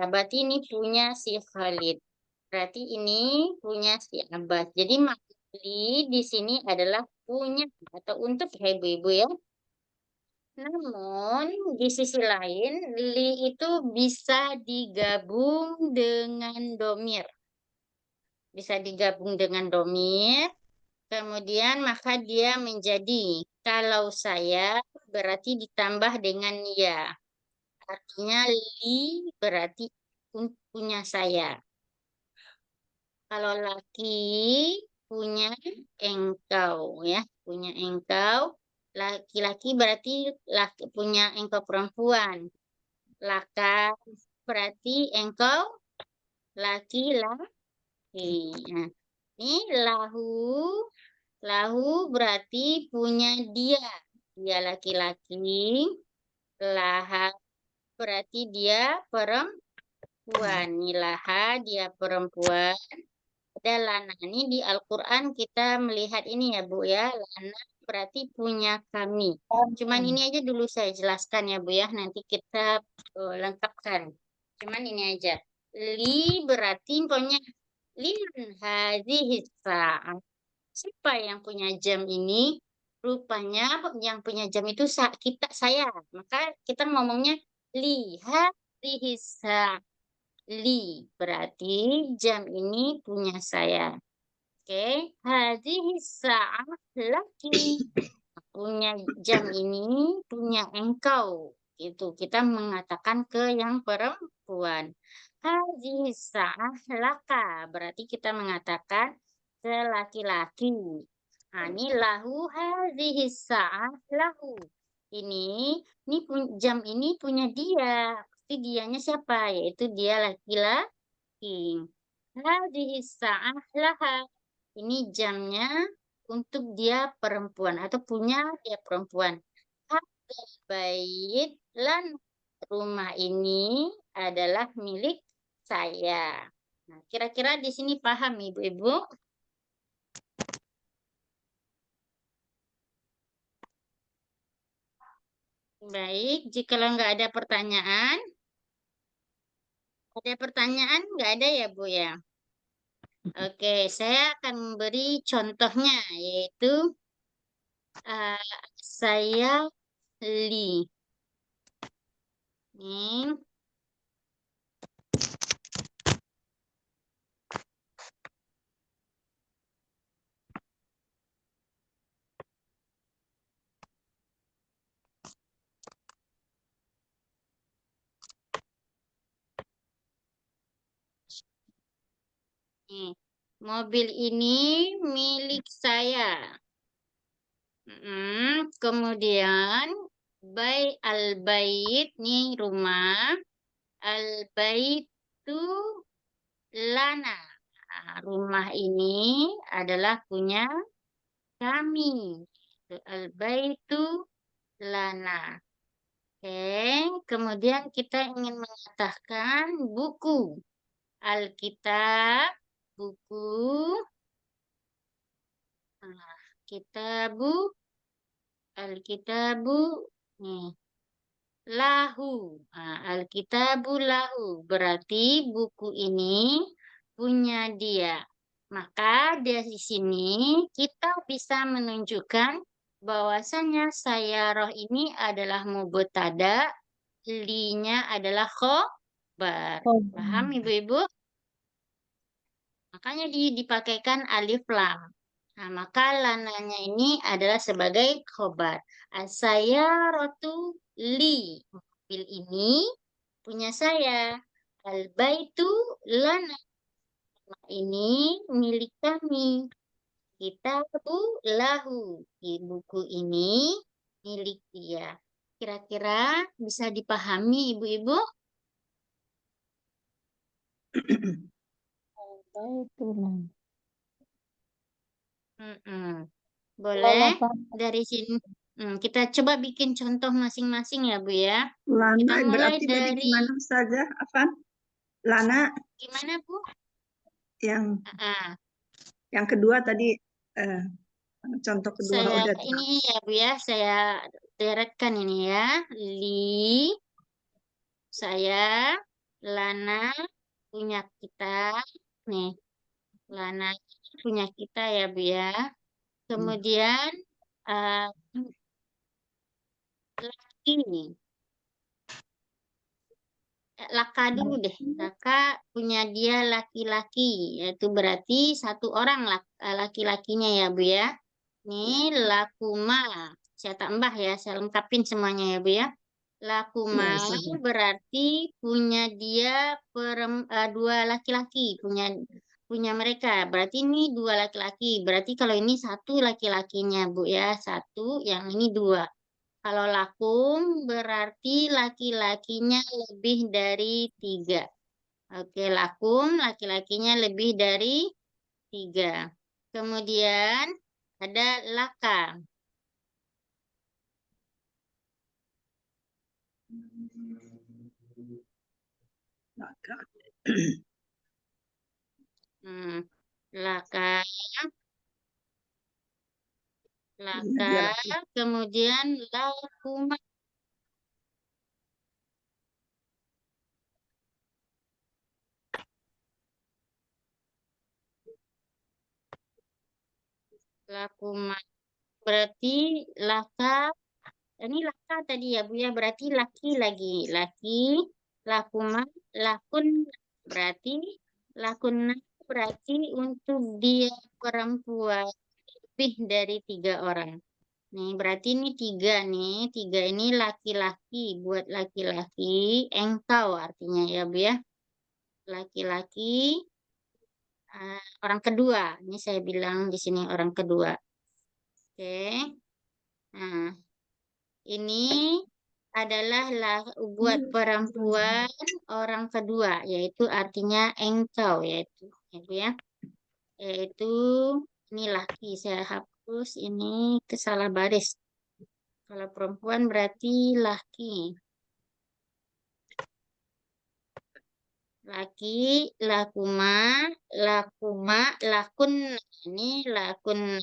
berarti ini punya si Khalid. Berarti ini punya si Abbas. Jadi makna li di sini adalah punya atau untuk ya ibu-ibu ya. Namun di sisi lain li itu bisa digabung dengan domir. Bisa digabung dengan domir. Kemudian maka dia menjadi kalau saya berarti ditambah dengan ya. Artinya li berarti punya saya. Kalau laki punya engkau ya, punya engkau. Laki-laki berarti punya engkau perempuan. Laka berarti engkau laki-laki. Nah, ini lahu berarti punya dia. Dia laki-laki. Laha berarti dia perempuan. Nilaha dia perempuan. Ada lana. Ini di Al-Quran kita melihat ini ya Bu ya. Lana berarti punya kami. Cuman ini aja dulu saya jelaskan ya Bu ya. Nanti kita lengkapkan. Cuman ini aja. Li berarti punya liman hadhihi sa'ah. Siapa yang punya jam ini? Rupanya yang punya jam itu saya. Maka kita ngomongnya lihat sa'ah. Li berarti jam ini punya saya. Oke, hadhihi sa'ah laki. Punya jam ini punya engkau. Itu kita mengatakan ke yang perempuan. Hadhihi sa'ah laka. Berarti kita mengatakan ke laki-laki. Nah, ini lahu hadhihi sa'ah lahu. Ini jam ini punya dia. Pasti dianya siapa? Yaitu dia laki-laki. Hadhihi sa'ah laha. Ini jamnya untuk dia perempuan atau punya dia perempuan. Hadzal bait lan rumah ini adalah milik saya. Nah, kira-kira di sini paham ibu-ibu? Baik, jika nggak ada pertanyaan. Ada pertanyaan? Nggak ada ya Bu ya? Oke, saya akan memberi contohnya, yaitu saya li. Nih. Nih, mobil ini milik saya. Kemudian al-bait nih rumah, al-bait itu lana. Nah, rumah ini adalah punya kami. Al-baitu lana. Oke, kemudian kita ingin mengatakan buku. Alkitab, buku. Nah, kitabu, alkitabu, nih, lahu. Nah, alkitabu lahu. Berarti buku ini punya dia. Maka dari sini kita bisa menunjukkan bahwasanya sayyarah ini adalah mubtada, li-nya adalah khobar. Paham ibu-ibu? Makanya dipakaikan alif lam. Nah, maka lananya ini adalah sebagai khobar. As-sayyaratu li. Mobil ini punya saya. Al-baitu lana. Ini milik kami. Kitabu lahu. Buku ini milik dia. Kira-kira bisa dipahami ibu-ibu? Boleh dari sini. Kita coba bikin contoh masing-masing ya Bu ya. Lana Kita mulai berarti tadi dari gimana saja, Afan? Lana gimana Bu? Ah, yang kedua tadi contoh kedua saya udah ini ya Bu ya, saya deretkan ini ya. Saya, Lana punya kita, nih, Lana punya kita ya Bu ya. Kemudian eh, laki nih. Laka dulu deh. Laka punya dia laki-laki, yaitu berarti satu orang laki-lakinya ya Bu ya. Ini lakuma. Saya tambah ya, saya lengkapin semuanya ya Bu ya. Lakuma ya Ustazah. berarti punya dia dua laki-laki, punya mereka. Berarti ini dua laki-laki. Berarti kalau ini satu laki-lakinya Bu ya, satu, yang ini dua. Kalau lakum berarti laki-lakinya lebih dari tiga. Oke, lakum laki-lakinya lebih dari tiga. Kemudian ada laka. Laka. Laka, Iya, dia laki. kemudian lakuma. Lakuma berarti laka, ini laka tadi ya Bu ya, berarti laki lagi. Laki, lakuma, lakun berarti lakun berarti untuk dia perempuan lebih dari tiga orang. Nih, berarti ini tiga nih. Tiga ini laki-laki. Buat laki-laki, engkau artinya ya Bu ya. Laki-laki, orang kedua. Ini saya bilang di sini orang kedua. Oke. Nah, ini adalah buat perempuan orang kedua, yaitu artinya engkau, yaitu ya. Yaitu ini laki. Saya hapus ini kesalah baris. Kalau perempuan berarti laki. Laki, lakuma, lakuma, lakun. Ini lakun.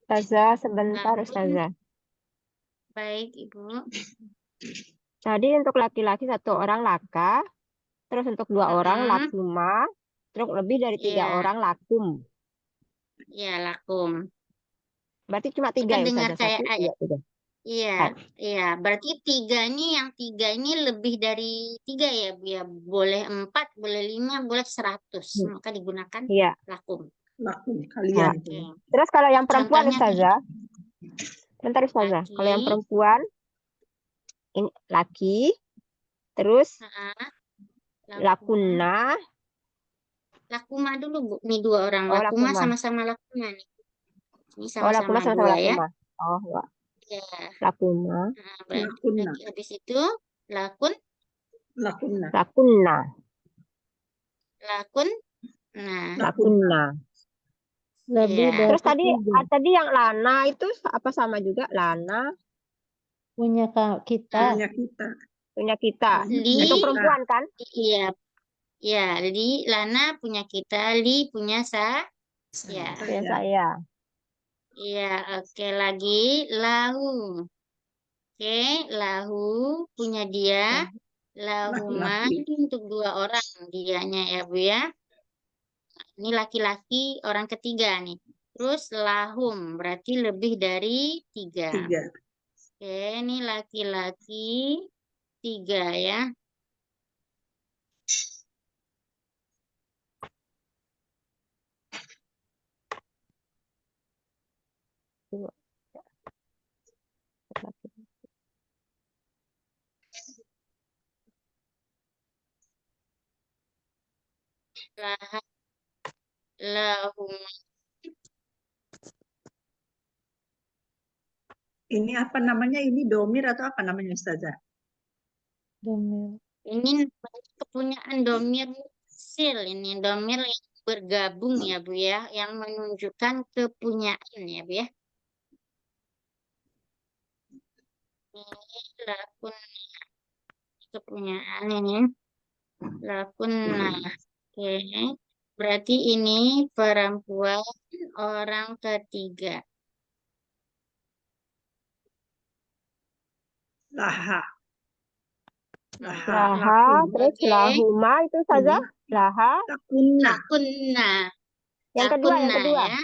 Ustazah, sebentar Lakun. Ustazah. Baik, Ibu. Tadi untuk laki-laki satu orang laka, terus untuk dua orang Mm-mm. lakuma, terus lebih dari tiga Iya, orang lakum. iya lakum. Berarti cuma Itu tiga ya dengar Ustazah? saya Satu, iya, tiga. Iya, Hai. iya. Berarti yang tiga ini lebih dari tiga ya, Bu ya. Boleh 4, boleh 5, boleh 100. Maka digunakan Iya. lakum. Laku Nah, kalian. Oke. terus kalau yang perempuan Contohnya tadi Ustazah, bentar Ustazah. Kalau yang laki, perempuan, ini laki, terus lakuma, lakuna, lakuma dulu Bu. Ini dua orang oh lakuma lakuma, sama-sama lakuma nih. Ini oh lakuma sama-sama sama-sama dua ya. lakuma. Oh, ya. Ya. Lakuma, Nah, berarti Lakunna. habis itu lakun, Lakunna. lakuna, lakun. Nah, lakuna. Lebih ya. dari Terus tadi tiga. tadi yang lana itu apa sama juga lana Punya kita. Punya kita. punya kita. Li, Itu perempuan kan? iya, ya. Lana punya kita, Li punya ya. Punya Saya. saya. Iya, oke lagi lahu. Oke, lahu punya dia, lahuman Laki-laki. untuk dua orang dianya ya Bu ya. Ini laki-laki orang ketiga nih. Terus lahum berarti lebih dari tiga. Tiga. Oke, ini laki-laki tiga ya. Lah, lahum. Ini apa namanya? Ini domir atau apa namanya Ustazah? Domir. Ini kepunyaan domir sil, ini domir yang bergabung ya Bu ya, yang menunjukkan kepunyaan ya Bu ya. Ini lakun itu punya ini lakunna. Oke. Berarti ini perempuan orang ketiga. Laha. Nah, Laha. Laha, Lakun. terus Oke. lahuma itu saja. Ini Laha. lakunna. Lakunna. Yang kedua, yang Lakunna kedua. ya.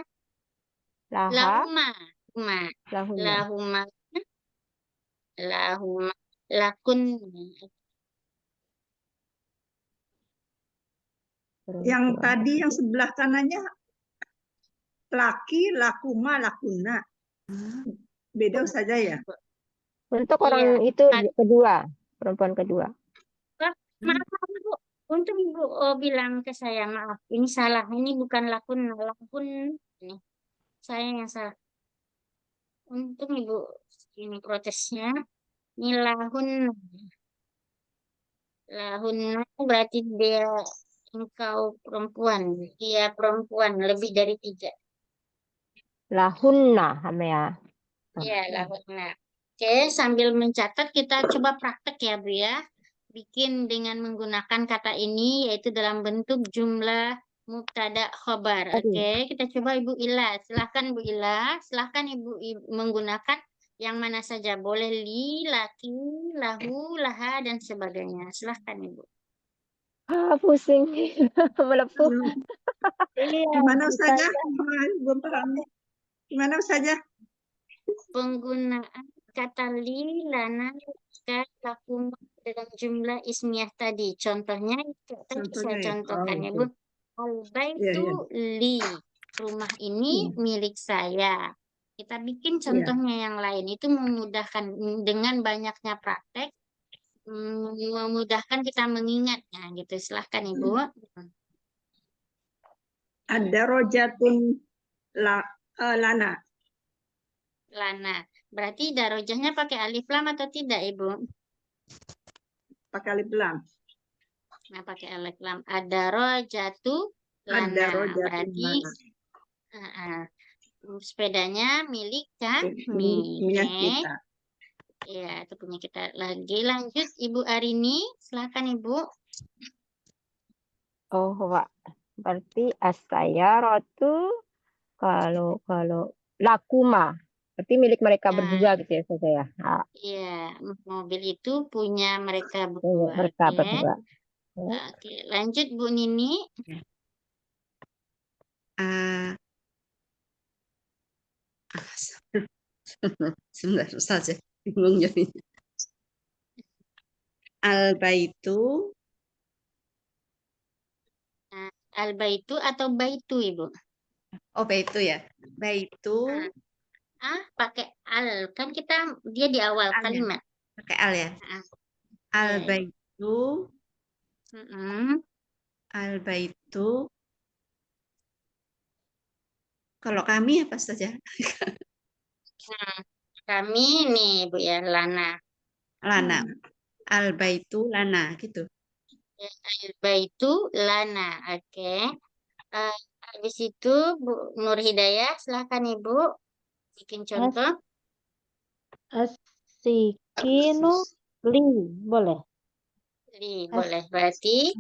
Laha, Lahuma. Lahuma. lahuma. Lahuma. Lahuma. Lakunna. Yang Perempuan. tadi yang sebelah kanannya laki, lakuma, lakunna. Beda saja ya. Untuk Iya. orang itu kedua, perempuan kedua. Maaf, Bu. Untuk Ibu bilang ke saya, maaf, ini salah. Ini bukan lakun, lakun. Ini saya yang salah. Untuk Ibu ini protesnya, ini lahun. Lahun berarti dia engkau perempuan. Dia perempuan lebih dari 3. Lahunna, Hamea. Iya, lahun. Nah, oke, sambil mencatat kita coba praktek ya, Bu ya. Bikin dengan menggunakan kata ini yaitu dalam bentuk jumlah mubtada khobar. Oke, kita coba Ibu Ila. Silahkan Bu Ila. Silahkan Ibu menggunakan yang mana saja. Boleh li, laki, lahu, laha, dan sebagainya. Silahkan Ibu. Pusing. Melepuh. Iya, Gimana saja? Belum paham. Gimana saja? penggunaan kata li, lana, laka, lakum dalam jumlah ismiyah tadi. Contohnya, saya Contohnya ya. contohkan ya, oke. Bu. Iya, Al-baitu iya. li. Rumah ini milik saya. Kita bikin Iya. contohnya yang lain. Itu memudahkan dengan banyaknya praktek, memudahkan kita mengingatnya gitu. Silahkan Ibu. Ada rojatun lana. Lana. Berarti darojahnya pakai alif lam atau tidak, Ibu? Pakai alif lam. Nah, pakai alif lam. Ada rojatu Ada lana. rojatun Berarti lana. sepedanya milik kami. Punya Oke. kita. Ya, itu punya kita. Lagi lanjut Ibu Arini. Silakan Ibu. Oh, Pak. Berarti as-sayyaratu kalau lakuma. Berarti milik mereka Nah, berdua gitu ya, Ustazah ya. Ah, iya, mobil itu punya mereka punya berdua. mereka Oke. berdua. Ya. Oke, lanjut Bu Nini. Sebentar saja, bingung jadi. Al-baitu, Nah, al-baitu atau baitu Ibu? oh baitu ya. Baitu, Pakai al. Kan kita dia di awal Al ya? kalimat. Pakai al ya. Iya, Al-baitu, Mm-mm. al-baitu. Kalau kami apa saja? Nah, kami nih Bu ya, Lana. Lana. Al-baitu lana gitu. Ya, al-baitu Lana. Oke. Habis itu Bu Nur Hidayah, silahkan Ibu bikin contoh. As-sikinu li. Boleh. Boleh. Berarti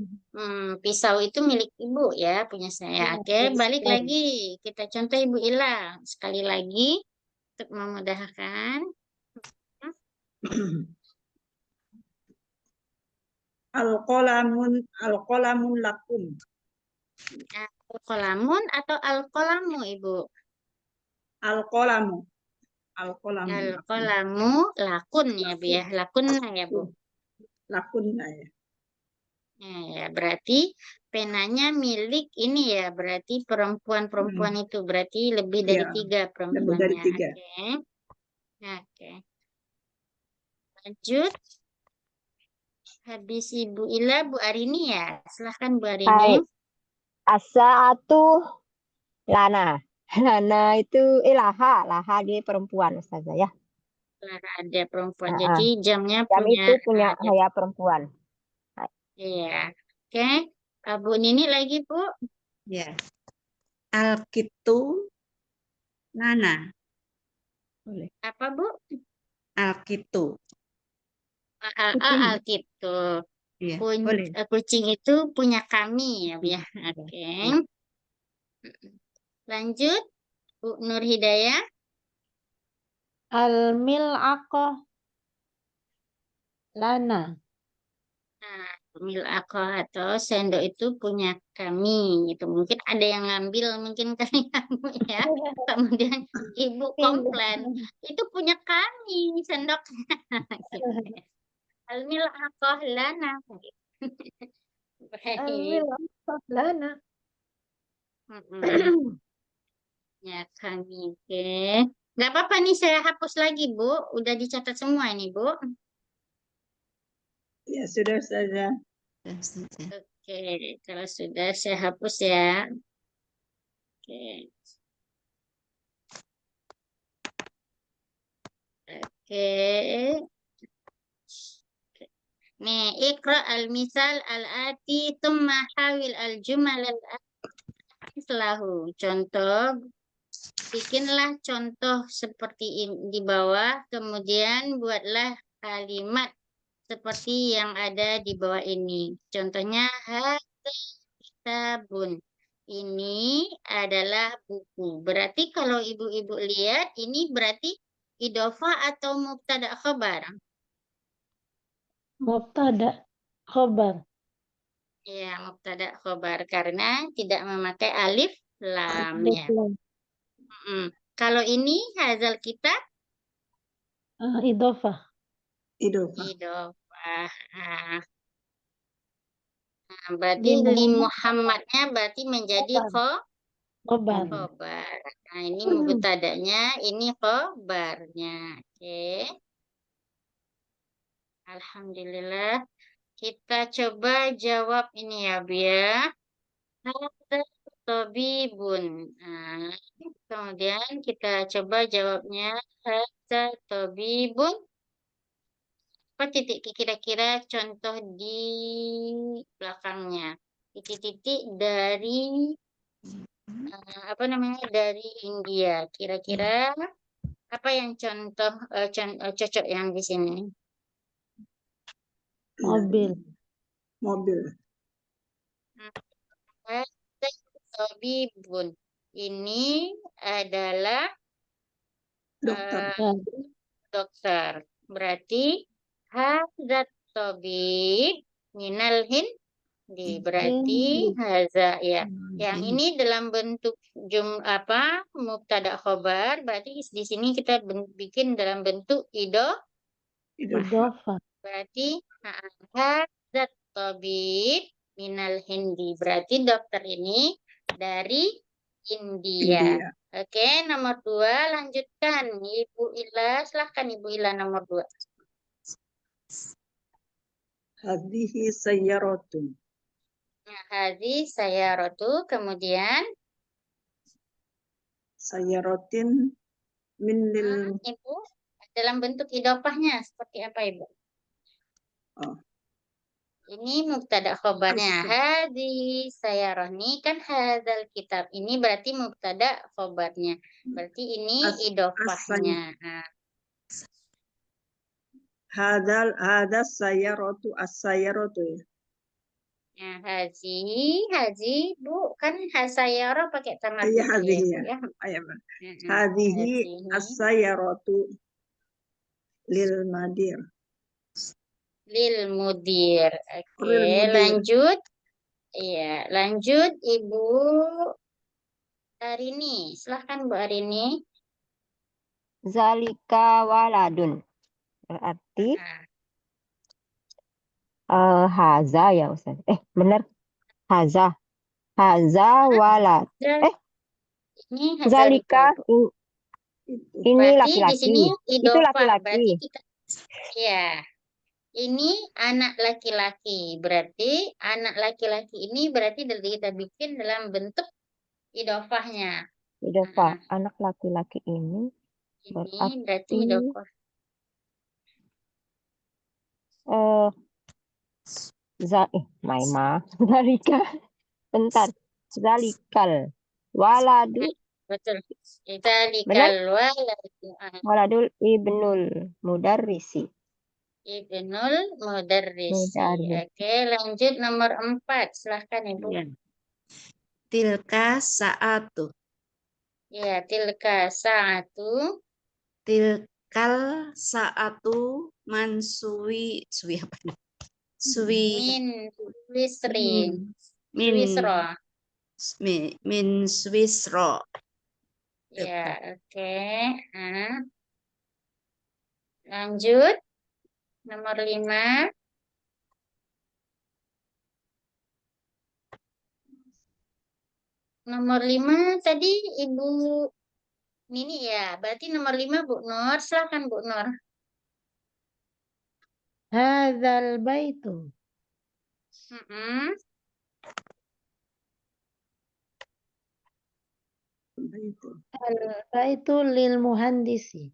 pisau itu milik Ibu ya, punya saya. Oke, balik lagi. Kita contoh Ibu Ila. Sekali lagi untuk memudahkan. Al-qolamun lakum. Al-qolamun atau al-qolamu Ibu? Al-qolamu. Al-qolamu lakum. Al-qolamu lakun ya Bu ya. Lakunna ya Bu. Lakunna ya. Ya, berarti penanya milik ini ya, berarti perempuan-perempuan itu berarti lebih dari Iya, 3 lebih dari perempuannya. 3. Oke. Oke. Lanjut. Habis Ibu Ila, Bu Arini ya. Silahkan Bu Arini. Hai. As-sa'atu lana. Lana itu laha dia perempuan Ustazah ya. Ada perempuan. Ah, Jadi jamnya Jam itu punya ada. saya perempuan. Iya. Oke. Bu Nini lagi Bu. Ya. Al-kitu lana. Boleh. Apa Bu? Alkitu. Kucing. Gitu. Iya, boleh. Kucing itu punya kami ya, Bu ya. Oke. Iya. Lanjut, Bu Nur Hidayah. Al-mil'aqah lana. Nah, aku atau sendok itu punya kami gitu. Mungkin ada yang ngambil mungkin kali kamu ya. Kemudian ibu komplain, itu punya kami sendoknya. Gitu. Almil akoh lana. Baik. Al-mil'aqah lana. Mm-mm. Ya kami. Oke. Nggak apa-apa nih saya hapus lagi Bu. Udah dicatat semua ini Bu. Ya sudah saja. Ya, Ustazah. Oke. Kalau sudah saya hapus ya. Oke. Oke. Nih, ikra al-misal al-ati thumma hawil al-jumal al-ati selahu. Contoh, bikinlah contoh seperti di bawah, kemudian buatlah kalimat seperti yang ada di bawah ini. Contohnya, hadza kitabun. Ini adalah buku. Berarti kalau ibu-ibu lihat, ini berarti idofah atau mubtada khabar? Mubtada khobar. Ya, mubtada khobar karena tidak memakai alif lam Alif ya. lam. Kalau ini hazal kitab Idofah. Idofah. idofah. Berarti Di li Muhammadnya berarti menjadi khobar. khobar. Nah, ini mubtadanya, ini khobarnya. Oke. Alhamdulillah. Kita coba jawab ini ya, Bu ya. Hadza tabibun. Nah, kemudian kita coba jawabnya. Hadza tabibun. Apa titik kira-kira contoh di belakangnya? Titik-titik dari apa namanya? Dari India. Kira-kira apa yang contoh cocok yang di sini? Mobil. Mobil. Hadza tabibun. Ini adalah Dokter. dokter. Berarti hadzat tabib minal hindi. Berarti haza ya. Yang ini dalam bentuk mubtada khobar, berarti di sini kita bikin dalam bentuk Idofah. Idofah. Berarti hadzat tabib minal hindi. Berarti dokter ini dari India. India. Oke, nomor 2 lanjutkan. Ibu Ila, silahkan Ibu Ila nomor 2. Hadhihi sayyaratun. Nah, hadhi sayyaratu, kemudian Sayyaratin min lil. Ibu dalam bentuk idofahnya seperti apa Ibu? Oh. Ini mubtada khobarnya. As- Hadhi sayyarah ini kan hadzal kitab. Ini berarti mubtada khobarnya. Berarti ini idofahnya. Nah, Hada sayyaratu as-sayyaratu ya. nah, haji, Bu, kan sayyarah pakai tamar Iya, gitu hadhihi ya, ya. Bu, ya. Ayah, Pak. Mm-mm. Hadhihi Hadhihi as-sayyaratu lil madir. lil mudir. Oke, Lil mudir. lanjut. Iya, lanjut Ibu Arini. Silahkan Bu Arini. Zalika waladun. Berarti Nah, haza ya Ustaz. Benar. Haza. Haza walad. ini Zalika Hazalika, Bu. ini Berarti di laki-laki. sini Itu idofah. Berarti laki-laki. kita, ya, ini anak laki-laki. Berarti anak laki-laki ini berarti kita bikin dalam bentuk idofahnya. Idofah. Anak laki-laki ini Ini berarti berarti idofah. Maima. Zalika. Bentar. Zalikal. Waladu betul. Dzalikal Benar? waladu Waladul ibnul mudarrisi. ibnul mudarrisi. Mudarris. Oke, lanjut nomor 4. Silahkan Ibu. Ya. Tilka saatu. Ya, tilka sa'atu Tilkal saatu mansui suwi apa nih? Suwi min wisrin. min Wisro. min Swisro. Ya, oke. Lanjut. Nomor 5. Nomor 5 tadi Ibu Nini ya. Berarti nomor 5 Bu Nur. Silakan Bu Nur. Hadzal baitu. Mm-mm. Itu. Al-baitu lil muhandisi.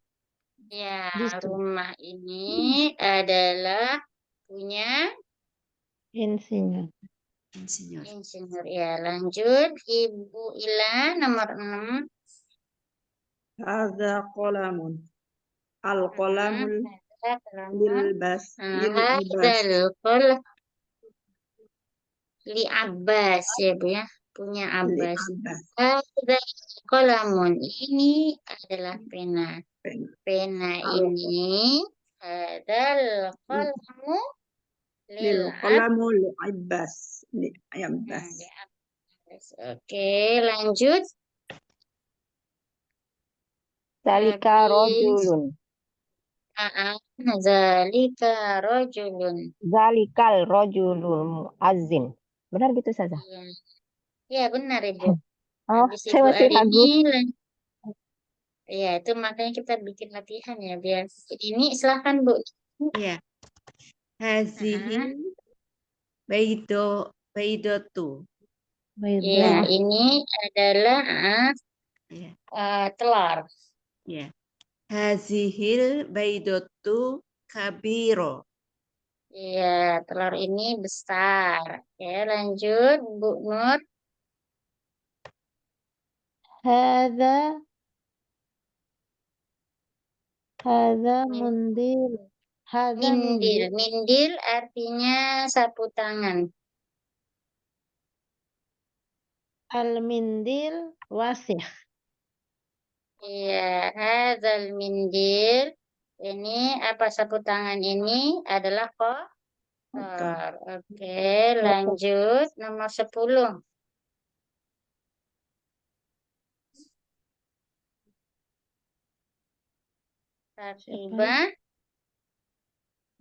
Ya, Distu. rumah ini adalah punya Insinyur. Insinyur. insinyur. Ya, lanjut. Ibu Ila nomor 6. Hadza qalamun. Al-qalamul lilbas lilibas Hadal qalam li Abbas ya Bu ya. Punya Abbas. li'abbas. Hadal qalamun. Ini adalah pena. Pena Al- ini hadal qalamu lil Lil-qalamu li'abbas. Li'abbas. Abbas. Oke, lanjut. Zalika Habis. rojulun. Zalika rojulun. Zalikal rojulul muazzin. Benar gitu saja. Ya, ya benar Ibu. Oh, Habis saya Ibu masih ragu. Arini. Ya, itu makanya kita bikin latihan ya biar ini silahkan Bu. Ya. Hazihi baidotu. Ya, Baidah. ini adalah Ya. telur. Ya. Hazihil baidotu kabiro. Ya, telur ini besar. Oke, lanjut Bu Nur. Hadza Min- mundil. Hadza Mindil. mindil. Mindil artinya sapu tangan. Al-mindil wasih. Iya, hadzal mindil. Ini apa sapu tangan ini adalah kotor. Oke, lanjut nomor 10. Haqibah.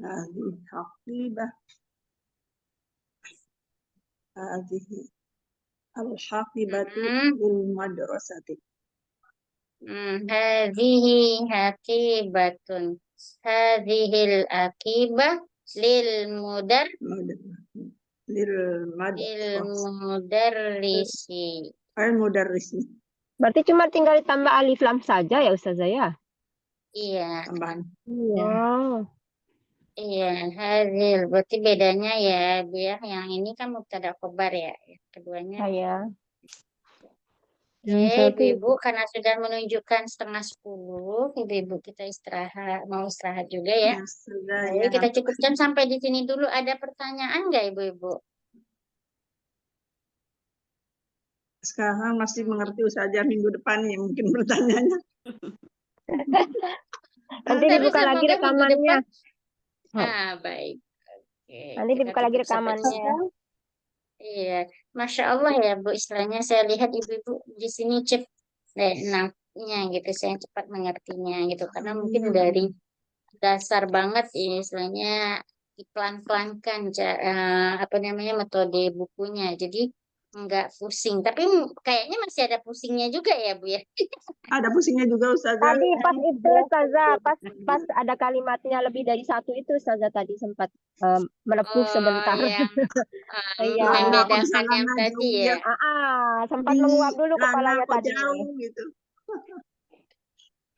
Hadhihi haqibah. Hadhihi al-haqibatu lil madrasati. Hadhihi haqibatun. Hadhil akibah lil mudar Lil lil madrasati. mudarrisi. Al-mudarrisi. Berarti cuma tinggal ditambah alif lam saja ya Ustazah ya? Iya, Tambahan. Iya. Oh, iya, hadhil. Berarti bedanya ya, Bu ya. Yang ini kan mubtada khobar ya. Yang keduanya. saya. Yang Oke, satu Ibu-ibu karena sudah menunjukkan 9:30, Ibu-ibu kita istirahat, mau istirahat juga ya. Ya, sudah Baik, ya. kita cukupkan sampai di sini dulu. Ada pertanyaan nggak Ibu-ibu? Sekarang masih mengerti saja minggu depan ya mungkin pertanyaannya. Nanti Tapi dibuka lagi semoga minggu rekamannya. depan. Baik. Oke, Nanti kita dibuka lagi tutup sampai di sini. rekamannya. Iya, Masya Allah ya Bu, istilahnya saya lihat Ibu-ibu di sini nangkepnya gitu, saya cepat mengertinya gitu, karena mungkin dari dasar banget ya, istilahnya dipelan-pelankan apa namanya metode bukunya, jadi nggak pusing, tapi kayaknya masih ada pusingnya juga ya Bu ya. Ada pusingnya juga Ustazah. Tadi pas itu Ustazah, pas ada kalimatnya lebih dari satu itu Ustazah tadi sempat menepuh sebentar. Yang Iya. membedakan yang tadi ya. Sempat menguap dulu kepalanya kok tadi. jauh gitu.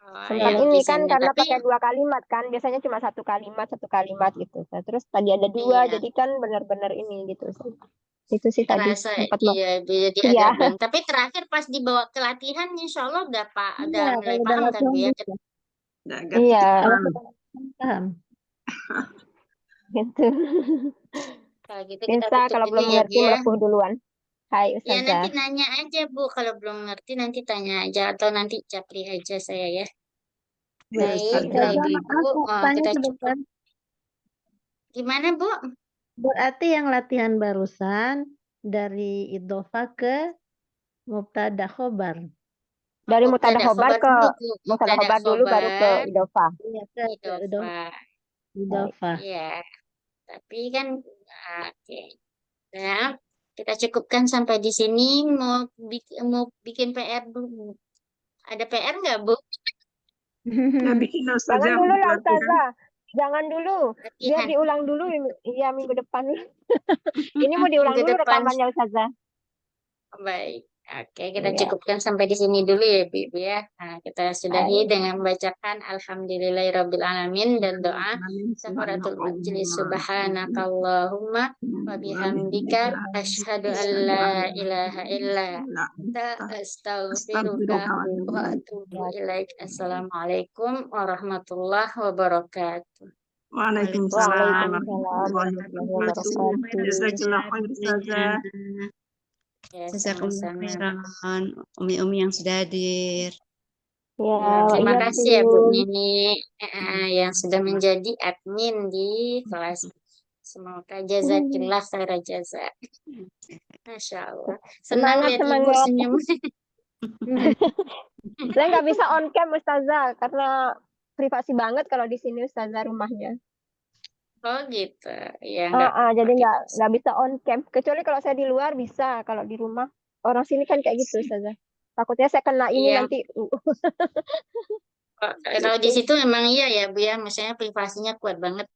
Oh, Sempat ya ini bisa kan nih. karena Tapi pakai 2 kalimat kan, biasanya cuma 1 kalimat gitu. Nah, terus tadi ada 2, iya jadi kan benar-benar ini gitu. Itu sih tadi terasa sempat iya jadi iya. agak blank. Tapi terakhir pas dibawa ke latihan, insya Allah udah Iya, nilai kalau udah paham kan Bu latihan ya? bisa. Udah agak Iya, Kalau paham. kita paham. gitu. Kalau gitu kita Bisa tutup kalau dulu belum ya Bu mengerti ya. melepuh duluan. Hai Ya nanti Ustazah. nanya aja Bu, kalau belum ngerti nanti tanya aja atau nanti japri aja saya ya. Iya, Baik, Ustazah. Ibu-ibu, Tanya kita ke cukup. depan. Gimana Bu? Berarti yang latihan barusan dari idofa ke mubtada khobar. Dari mutada Mubtada khobar khobar ke dulu Bu. mutada Mubtada khobar dulu baru ke khobar, idofah. Iya, ke idofa. idofa. Iya, tapi kan oke. Nah, kita cukupkan sampai di sini. Mau bikin PR dulu. Ada PR nggak Bu? Ya bikin Jangan Ustazah dulu untuk lah latihan. Ustazah. Jangan dulu. Biar Latihan diulang dulu iya minggu depan. Ini mau diulang minggu dulu depan. rekamannya Ustazah. Baik. Oke, kita Iya. cukupkan sampai di sini dulu ya, Ibu ya. Nah, kita sudahi Baik. dengan membacakan Alhamdulillahirabbil alamin dan doa Amin. Sahuratul Majlis. Subhanallah. Subhanakallahumma wa bihamdika asyhadu an la ilaha illa anta astaghfiruka wa atubu ilaik. Assalamualaikum warahmatullahi wabarakatuh. Waalaikumsalam Waalaikumsalam warahmatullahi wabarakatuh. Jazakallah khair Ustazah. Ya, Jazakumullah sama-sama. khairan. Umi-umi yang sudah hadir. Ya, Ya, terima iya kasih ya Bu tuh. Nini yang sudah menjadi admin di kelas. Semoga jazakillah khairan jaza. Masya Allah. Senang Semangat, lihat Ibu semangat. senyum. Saya nggak bisa on cam Ustazah karena privasi banget kalau di sini Ustazah rumahnya. Oh gitu. Ya enggak Jadi apa-apa. nggak bisa on cam. Kecuali kalau saya di luar bisa, kalau di rumah orang sini kan kayak gitu Ustazah. Takutnya saya kena ini Iya. nanti. Kalau di situ memang iya ya Bu ya. Misalnya privasinya kuat banget.